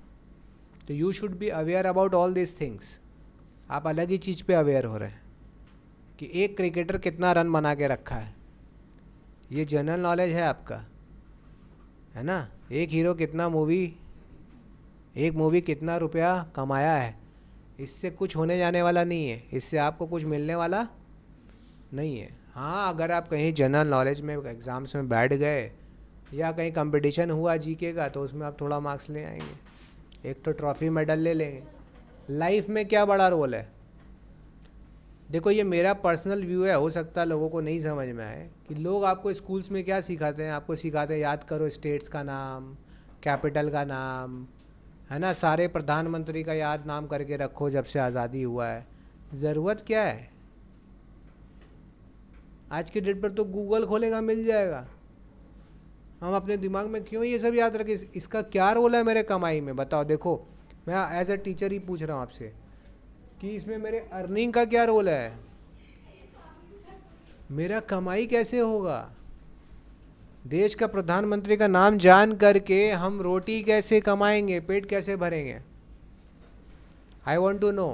तो you should be aware about all this things. आप अलग ही चीज़ पे अवेयर हो रहे हैं कि एक क्रिकेटर कितना रन बना के रखा है, ये जनरल नॉलेज है आपका, है ना। एक हीरो कितना एक मूवी कितना रुपया कमाया है, इससे कुछ होने जाने वाला नहीं है, इससे आपको कुछ मिलने वाला नहीं है। हाँ, अगर आप कहीं जनरल नॉलेज में एग्ज़ाम्स में बैठ गए या कहीं कंपटीशन हुआ जीके का, तो उसमें आप थोड़ा मार्क्स ले आएंगे, एक तो ट्रॉफी मेडल ले लेंगे। लाइफ में क्या बड़ा रोल है? देखो, ये मेरा पर्सनल व्यू है, हो सकता है लोगों को नहीं समझ में आए कि लोग आपको स्कूल्स में क्या सिखाते हैं। आपको सिखाते हैं याद करो स्टेट्स का नाम, कैपिटल का नाम, है ना, सारे प्रधानमंत्री का याद नाम करके रखो जब से आज़ादी हुआ है। ज़रूरत क्या है? आज के डेट पर तो गूगल खोलेगा मिल जाएगा। हम अपने दिमाग में क्यों ये सब याद रखें? इसका क्या रोल है मेरे कमाई में, बताओ। देखो, मैं एज ए टीचर ही पूछ रहा हूँ आपसे कि इसमें मेरे अर्निंग का क्या रोल है, मेरा कमाई कैसे होगा। देश का प्रधानमंत्री का नाम जान करके हम रोटी कैसे कमाएंगे, पेट कैसे भरेंगे? I want to know.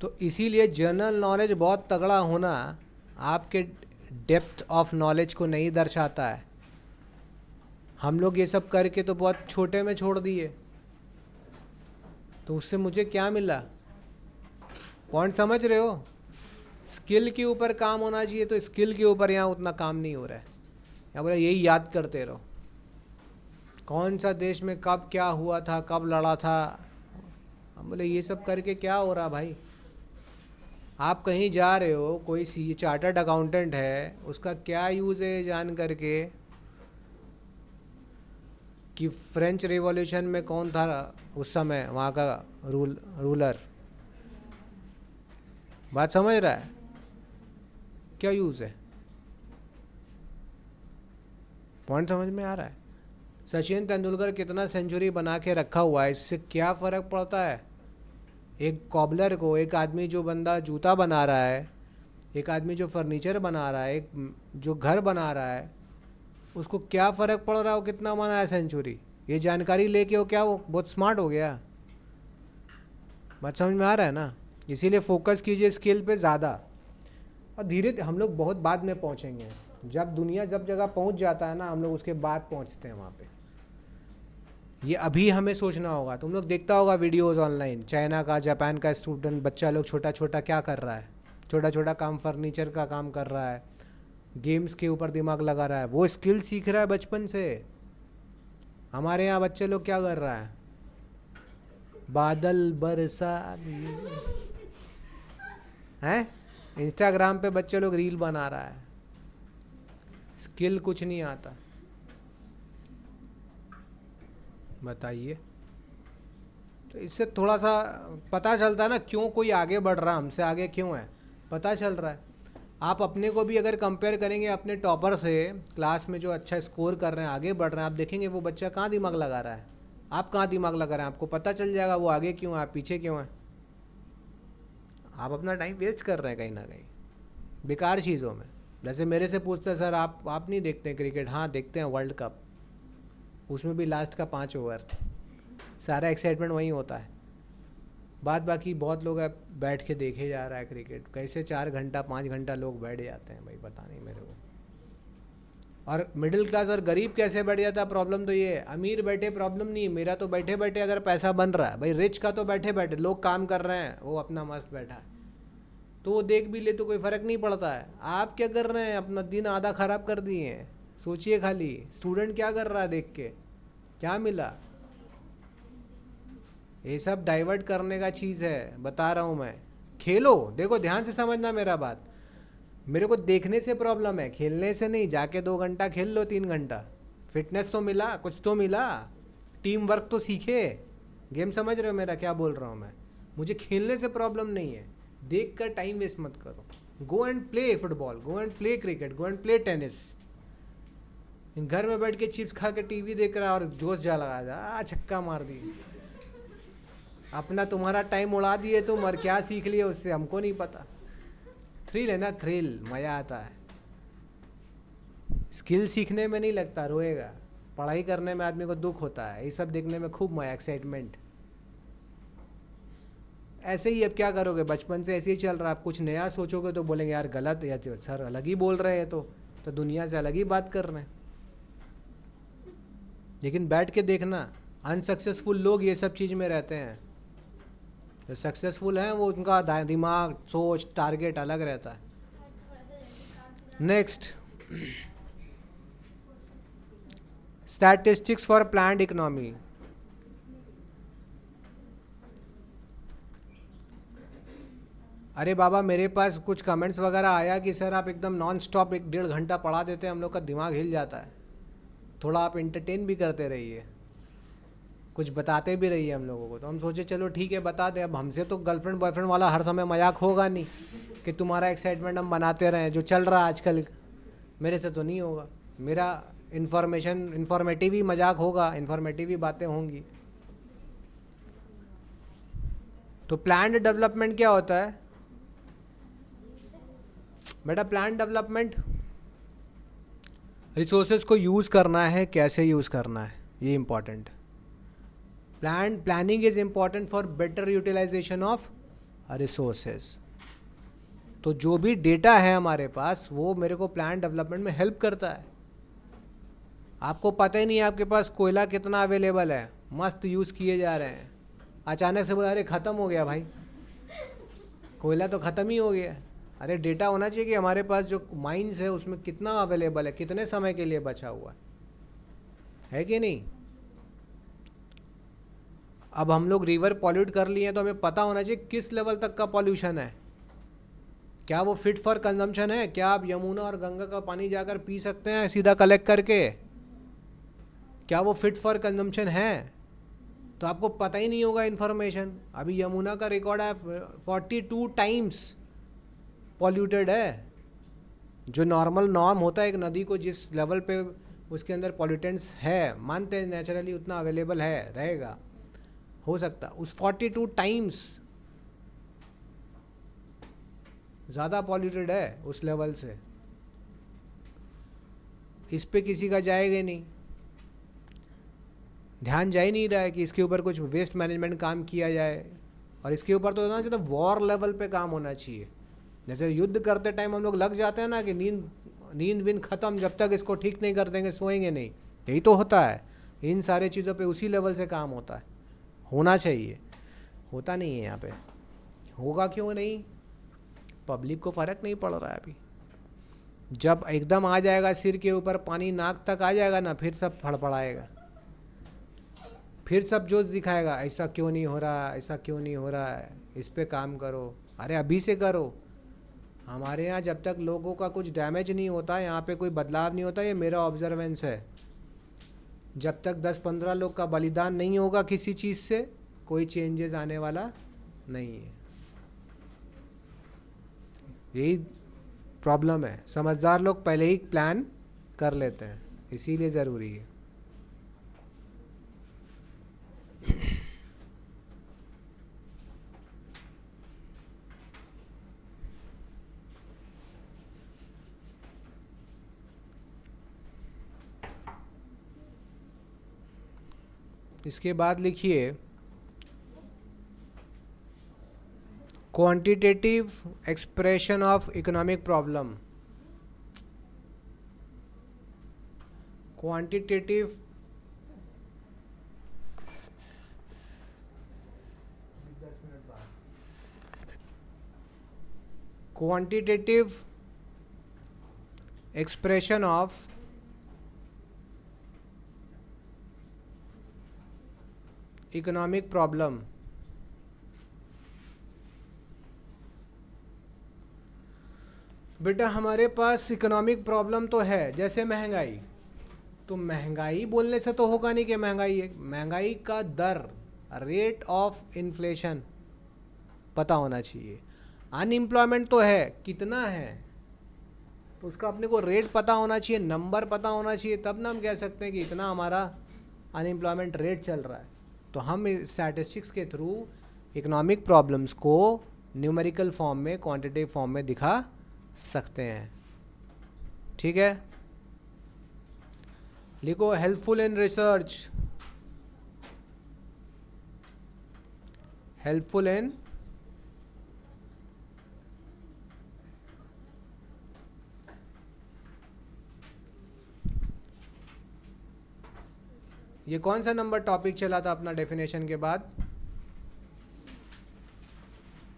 तो इसीलिए जनरल नॉलेज बहुत तगड़ा होना आपके डेप्थ ऑफ नॉलेज को नहीं दर्शाता है। हम लोग ये सब करके तो बहुत छोटे में छोड़ दिए, तो उससे मुझे क्या मिला? पॉइंट समझ रहे हो? स्किल के ऊपर काम होना चाहिए, तो स्किल के ऊपर यहाँ उतना काम नहीं हो रहा है। या बोला यही याद करते रहो, कौन सा देश में कब क्या हुआ था, कब लड़ा था। हम बोले ये सब करके क्या हो रहा भाई? आप कहीं जा रहे हो, कोई चार्टर्ड अकाउंटेंट है, उसका क्या यूज़ है जान करके कि फ्रेंच रिवॉल्यूशन में कौन था उस समय वहाँ का रूलर। बात समझ रहा है? क्या यूज़ है? पॉइंट समझ में आ रहा है? सचिन तेंदुलकर कितना सेंचुरी बना के रखा हुआ है, इससे क्या फ़र्क पड़ता है? एक कॉबलर को, एक आदमी जो बंदा जूता बना रहा है, एक आदमी जो फर्नीचर बना रहा है, एक जो घर बना रहा है, उसको क्या फ़र्क पड़ रहा है वो कितना बनाया सेंचुरी? ये जानकारी लेके वो क्या, वो बहुत स्मार्ट हो गया? बात समझ में आ रहा है ना? इसीलिए फोकस कीजिए स्किल पे ज़्यादा, और धीरे हम लोग बहुत बाद में पहुँचेंगे। जब दुनिया जब जगह पहुँच जाता है ना, हम लोग उसके बाद पहुँचते हैं वहाँ पे। ये अभी हमें सोचना होगा। तुम लोग देखता होगा वीडियोज़ ऑनलाइन, चाइना का, जापान का स्टूडेंट बच्चा लोग छोटा छोटा क्या कर रहा है, छोटा छोटा काम, फर्नीचर का काम कर रहा है, गेम्स के ऊपर दिमाग लगा रहा है, वो स्किल सीख रहा है बचपन से। हमारे यहाँ बच्चे लोग क्या कर रहा है, बादल बरसा हैं, इंस्टाग्राम पे बच्चे लोग रील बना रहा है, स्किल कुछ नहीं आता। बताइए। तो इससे थोड़ा सा पता चलता है ना क्यों कोई आगे बढ़ रहा है, हमसे आगे क्यों है, पता चल रहा है। आप अपने को भी अगर कंपेयर करेंगे अपने टॉपर से, क्लास में जो अच्छा स्कोर कर रहे हैं, आगे बढ़ रहे हैं, आप देखेंगे वो बच्चा कहाँ दिमाग लगा रहा है, आप कहाँ दिमाग लगा रहे हैं, आपको पता चल जाएगा वो आगे क्यों है, आप पीछे क्यों हैं। आप अपना टाइम वेस्ट कर रहे हैं कहीं ना कहीं बेकार चीज़ों में। जैसे मेरे से पूछते हैं सर आप नहीं देखते क्रिकेट? हाँ देखते हैं, वर्ल्ड कप, उसमें भी लास्ट का 5 ओवर, सारा एक्साइटमेंट वहीं होता है। बात बाकी बहुत लोग अब बैठ के देखे जा रहा है क्रिकेट, कैसे 4 घंटा 5 घंटा लोग बैठ जाते हैं भाई, पता नहीं मेरे को। और मिडिल क्लास और गरीब कैसे बैठ जाता है, प्रॉब्लम तो ये है। अमीर बैठे प्रॉब्लम नहीं है, मेरा तो बैठे बैठे अगर पैसा बन रहा है भाई, रिच का तो बैठे बैठे लोग काम कर रहे हैं, वो अपना मस्त बैठा है, तो वो देख भी ले तो कोई फ़र्क नहीं पड़ता है। आप क्या कर रहे हैं, अपना दिन आधा ख़राब कर दिए हैं। सोचिए खाली स्टूडेंट क्या कर रहा है, देख के क्या मिला। ये सब डाइवर्ट करने का चीज़ है, बता रहा हूँ मैं। खेलो, देखो ध्यान से समझना मेरा बात, मेरे को देखने से प्रॉब्लम है, खेलने से नहीं। जाके 2 घंटा खेल लो, 3 घंटा, फिटनेस तो मिला, कुछ तो मिला, टीम वर्क तो सीखे। गेम समझ रहे हो मेरा क्या बोल रहा हूँ मैं? मुझे खेलने से प्रॉब्लम नहीं है, देख कर टाइम वेस्ट मत करो। Go and play football, go and play cricket, go and play tennis. घर में बैठ के चिप्स खा के टीवी देख रहा और जोश जा लगा जा, छक्का मार दी, अपना तुम्हारा टाइम उड़ा दिए तुम, और क्या सीख लिए उससे हमको नहीं पता। थ्रिल है ना, थ्रिल, मज़ा आता है। स्किल सीखने में नहीं लगता, रोएगा। पढ़ाई करने में आदमी को दुख होता है, ये सब देखने में खूब मज़ा, एक्साइटमेंट। ऐसे ही अब क्या करोगे, बचपन से ऐसे ही चल रहा है। आप कुछ नया सोचोगे तो बोलेंगे यार गलत, या तो सर अलग ही बोल रहे हैं, तो दुनिया से अलग ही बात कर रहे हैं। लेकिन बैठ के देखना, अनसक्सेसफुल लोग ये सब चीज़ में रहते हैं। जो सक्सेसफुल हैं वो उनका दिमाग, सोच, टारगेट अलग रहता है। Next, statistics for planned economy. अरे बाबा, मेरे पास कुछ कमेंट्स वगैरह आया कि सर आप एकदम नॉन स्टॉप 1-1.5 घंटा पढ़ा देते हैं, हम लोग का दिमाग हिल जाता है। थोड़ा आप इंटरटेन भी करते रहिए, कुछ बताते भी रहिए हम लोगों को। तो हम सोचे चलो ठीक है बता दे। अब हमसे तो गर्लफ्रेंड बॉयफ्रेंड वाला हर समय मजाक होगा नहीं कि तुम्हारा एक्साइटमेंट हम बनाते रहें, जो चल रहा है आजकल। मेरे से तो नहीं होगा, मेरा इन्फॉर्मेटिव ही मजाक होगा, इन्फॉर्मेटिव ही बातें होंगी। तो प्लान्ड डेवलपमेंट क्या होता है बेटा? प्लान्ड डेवलपमेंट रिसोर्सेज को यूज़ करना है, कैसे यूज़ करना है, ये important. Planning is important for better utilization of resources. तो जो भी डेटा है हमारे पास वो मेरे को प्लान डेवलपमेंट में हेल्प करता है। आपको पता ही नहीं है आपके पास कोयला कितना अवेलेबल है, मस्त यूज़ किए जा रहे हैं, अचानक से बोला अरे ख़त्म हो गया भाई, कोयला तो ख़त्म ही हो गया। अरे डेटा होना चाहिए कि हमारे पास जो माइंस है उसमें कितना अवेलेबल है, कितने समय के लिए बचा हुआ है कि नहीं। अब हम लोग रिवर पॉल्यूट कर लिए हैं तो हमें पता होना चाहिए किस लेवल तक का पॉल्यूशन है, क्या वो फिट फॉर कंजम्पशन है, क्या आप यमुना और गंगा का पानी जाकर पी सकते हैं सीधा कलेक्ट करके, क्या वो फिट फॉर कंजम्पशन है। तो आपको पता ही नहीं होगा इन्फॉर्मेशन। अभी यमुना का रिकॉर्ड है 42 टाइम्स पॉल्यूटेड है। जो नॉर्मल नॉर्म होता है एक नदी को जिस लेवल पे उसके अंदर पॉल्यूटेंट्स है, मानते हैं नेचुरली उतना अवेलेबल है, रहेगा, हो सकता उस 42 टाइम्स ज़्यादा पॉल्यूटेड है उस लेवल से। इस पे किसी का जाएगा ही नहीं, ध्यान जा ही नहीं रहा है कि इसके ऊपर कुछ वेस्ट मैनेजमेंट काम किया जाए। और इसके ऊपर तो होना चाहिए, वॉर लेवल पे काम होना चाहिए। जैसे युद्ध करते टाइम हम लोग लग जाते हैं ना कि नींद विन ख़त्म, जब तक इसको ठीक नहीं कर देंगे सोएंगे नहीं, यही तो होता है। इन सारे चीज़ों पे उसी लेवल से काम होता है, होना चाहिए, होता नहीं है यहाँ पे। होगा क्यों नहीं, पब्लिक को फ़र्क नहीं पड़ रहा है अभी। जब एकदम आ जाएगा सिर के ऊपर पानी, नाक तक आ जाएगा ना, फिर सब फड़फड़ाएगा, फिर सब जोश दिखाएगा, ऐसा क्यों नहीं हो रहा, ऐसा क्यों नहीं हो रहा है, इस पे काम करो। अरे अभी से करो। हमारे यहाँ जब तक लोगों का कुछ डैमेज नहीं होता, यहाँ पे कोई बदलाव नहीं होता, ये मेरा ऑब्जर्वेंस है। जब तक 10-15 लोग का बलिदान नहीं होगा किसी चीज़ से, कोई चेंजेस आने वाला नहीं है। यही प्रॉब्लम है। समझदार लोग पहले ही प्लान कर लेते हैं, इसीलिए ज़रूरी है। इसके बाद लिखिए quantitative expression of economic problem. Quantitative quantitative expression of economic problem. बेटा हमारे पास इकोनॉमिक प्रॉब्लम तो है, जैसे महंगाई। तो महंगाई बोलने से तो होगा नहीं कि महंगाई है, महंगाई का दर, रेट ऑफ इन्फ्लेशन पता होना चाहिए। अनएम्प्लॉयमेंट तो है, कितना है, तो उसका अपने को रेट पता होना चाहिए, नंबर पता होना चाहिए, तब ना हम कह सकते हैं कि इतना हमारा अनएम्प्लॉयमेंट रेट चल रहा है। तो हम स्टैटिस्टिक्स के थ्रू इकोनॉमिक प्रॉब्लम्स को न्यूमेरिकल फॉर्म में, क्वांटिटेटिव फॉर्म में दिखा सकते हैं। ठीक है, लिखो helpful in research, helpful in ये कौन सा नंबर टॉपिक चला था अपना डेफिनेशन के बाद?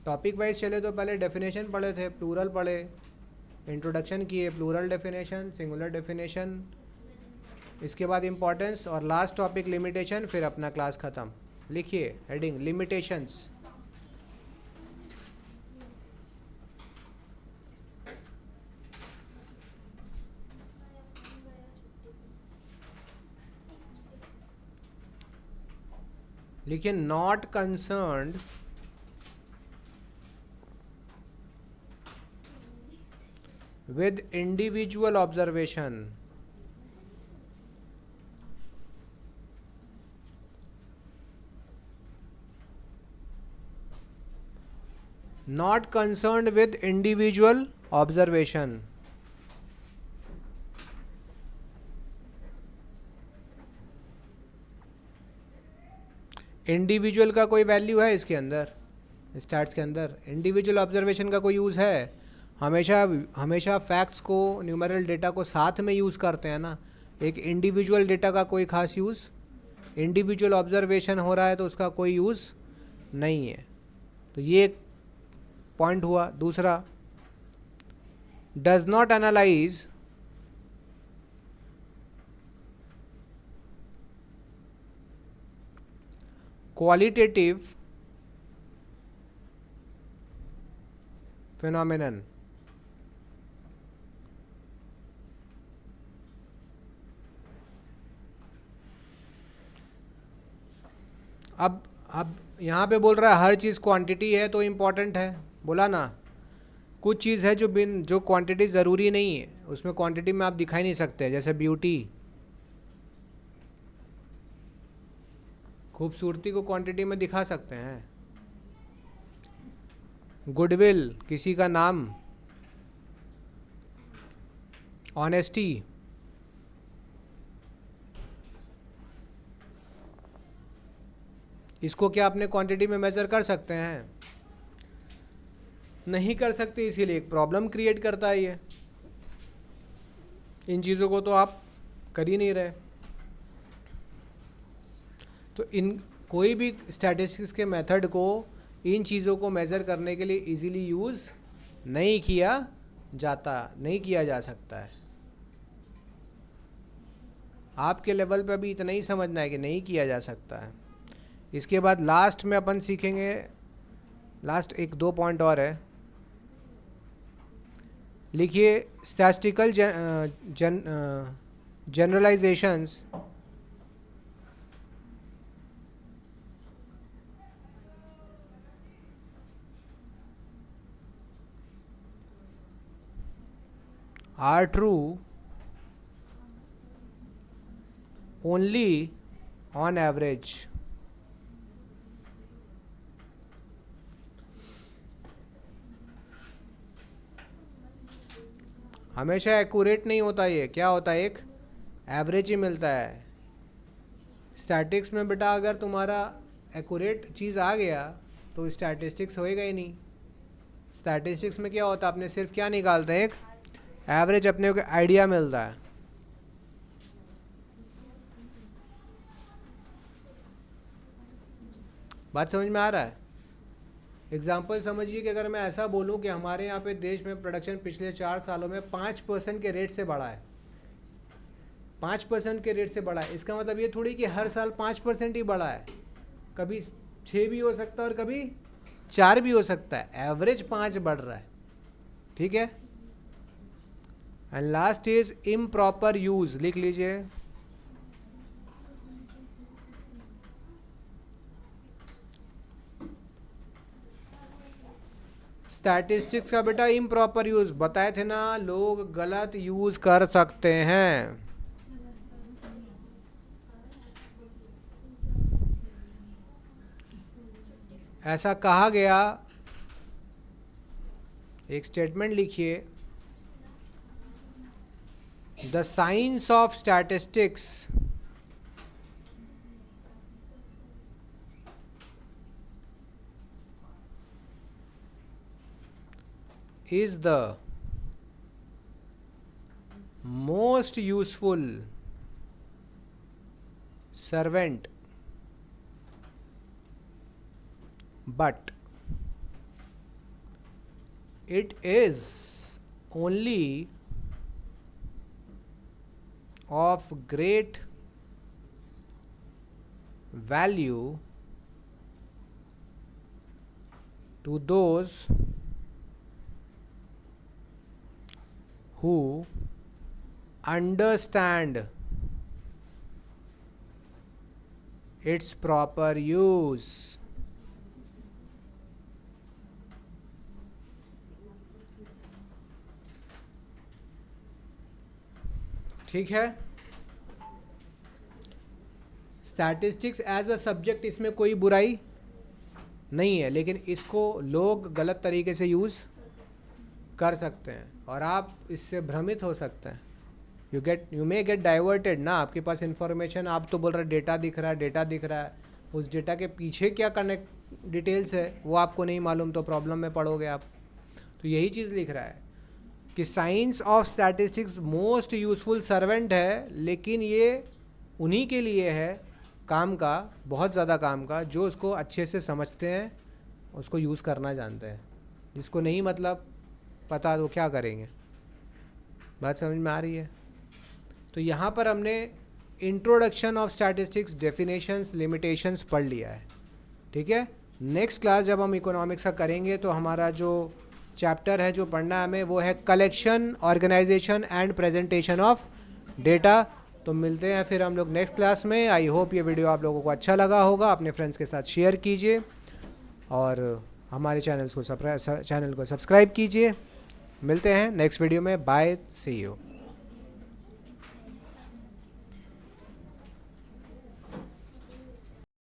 टॉपिक वाइज चले तो पहले डेफिनेशन पढ़े थे, प्लूरल पढ़े, इंट्रोडक्शन किए, प्लूरल डेफिनेशन, सिंगुलर डेफिनेशन, इसके बाद इम्पोर्टेंस और लास्ट टॉपिक लिमिटेशन, फिर अपना क्लास ख़त्म। लिखिए हेडिंग लिमिटेशंस। लिखिए not concerned with individual observation, not concerned with individual observation। Individual का कोई वैल्यू है इसके अंदर? स्टैट्स के अंदर इंडिविजुअल ऑब्जर्वेशन का कोई यूज़ है? हमेशा हमेशा फैक्ट्स को, न्यूमेरल डेटा को साथ में यूज़ करते हैं ना। एक इंडिविजुअल डेटा का कोई खास यूज़, इंडिविजुअल ऑब्जर्वेशन हो रहा है तो उसका कोई यूज़ नहीं है। तो ये एक पॉइंट हुआ। दूसरा, does not analyse qualitative phenomenon। अब यहाँ पे बोल रहा है हर चीज़ क्वांटिटी है तो इम्पॉर्टेंट है, बोला ना। कुछ चीज़ है जो क्वांटिटी ज़रूरी नहीं है, उसमें क्वांटिटी में आप दिखाई नहीं सकते, जैसे ब्यूटी, खूबसूरती को क्वांटिटी में दिखा सकते हैं। गुडविल, किसी का नाम, ऑनेस्टी, इसको क्या अपने क्वांटिटी में मेजर कर सकते हैं? नहीं कर सकते, इसीलिए एक प्रॉब्लम क्रिएट करता है ये। इन चीज़ों को तो आप कर ही नहीं रहे। तो इन कोई भी स्टैटिस्टिक्स के मेथड को इन चीज़ों को मेज़र करने के लिए इजीली यूज़ नहीं किया जा सकता है। आपके लेवल पे अभी इतना ही समझना है कि नहीं किया जा सकता है। इसके बाद लास्ट में अपन सीखेंगे, लास्ट एक दो पॉइंट और है, लिखिए statistical generalisations are true only on average। हमेशा एक्यूरेट नहीं होता, ये क्या होता है, एक एवरेज ही मिलता है। स्टैटिक्स में बेटा अगर तुम्हारा एक्यूरेट चीज़ आ गया तो स्टैटिस्टिक्स होएगा ही नहीं। स्टैटिस्टिक्स में क्या होता है, अपने सिर्फ क्या निकालते हैं, एक एवरेज, अपने को आइडिया मिलता है। बात समझ में आ रहा है? एग्जाम्पल समझिए कि अगर मैं ऐसा बोलूं कि हमारे यहाँ पे देश में प्रोडक्शन पिछले 4 सालों में 5% के रेट से बढ़ा है, 5% के रेट से बढ़ा है, इसका मतलब ये थोड़ी कि हर साल 5% ही बढ़ा है, कभी 6 भी हो सकता है और कभी 4 भी हो सकता है, एवरेज 5 बढ़ रहा है। ठीक है। And last is improper use, लिख लीजिए। स्टैटिस्टिक्स का बेटा इम्प्रॉपर यूज बताए थे ना, लोग गलत यूज कर सकते हैं। ऐसा कहा गया, एक स्टेटमेंट लिखिए, the science of statistics is the most useful servant, but it is only of great value to those who understand its proper use। ठीक है। स्टैटिस्टिक्स एज अ सब्जेक्ट, इसमें कोई बुराई नहीं है, लेकिन इसको लोग गलत तरीके से यूज़ कर सकते हैं और आप इससे भ्रमित हो सकते हैं। यू मे गेट डाइवर्टेड ना। आपके पास इंफॉर्मेशन, आप तो बोल रहे डेटा दिख रहा है, उस डेटा के पीछे क्या डिटेल्स है वो आपको नहीं मालूम तो प्रॉब्लम में पड़ोगे आप। तो यही चीज़ लिख रहा है कि science of statistics most useful servant है, लेकिन ये उन्हीं के लिए है काम का, बहुत ज़्यादा काम का, जो उसको अच्छे से समझते हैं, उसको यूज़ करना जानते हैं। जिसको नहीं मतलब पता तो क्या करेंगे। बात समझ में आ रही है? तो यहाँ पर हमने introduction of statistics, definitions, limitations पढ़ लिया है। ठीक है, नेक्स्ट क्लास जब हम इकोनॉमिक्स का करेंगे तो हमारा जो चैप्टर है जो पढ़ना है हमें वो है collection, organization and presentation of data. तो मिलते हैं फिर हम लोग नेक्स्ट क्लास में। आई होप ये वीडियो आप लोगों को अच्छा लगा होगा। अपने फ्रेंड्स के साथ शेयर कीजिए और हमारे चैनल को सब्सक्राइब कीजिए। मिलते हैं नेक्स्ट वीडियो में। Bye, see you.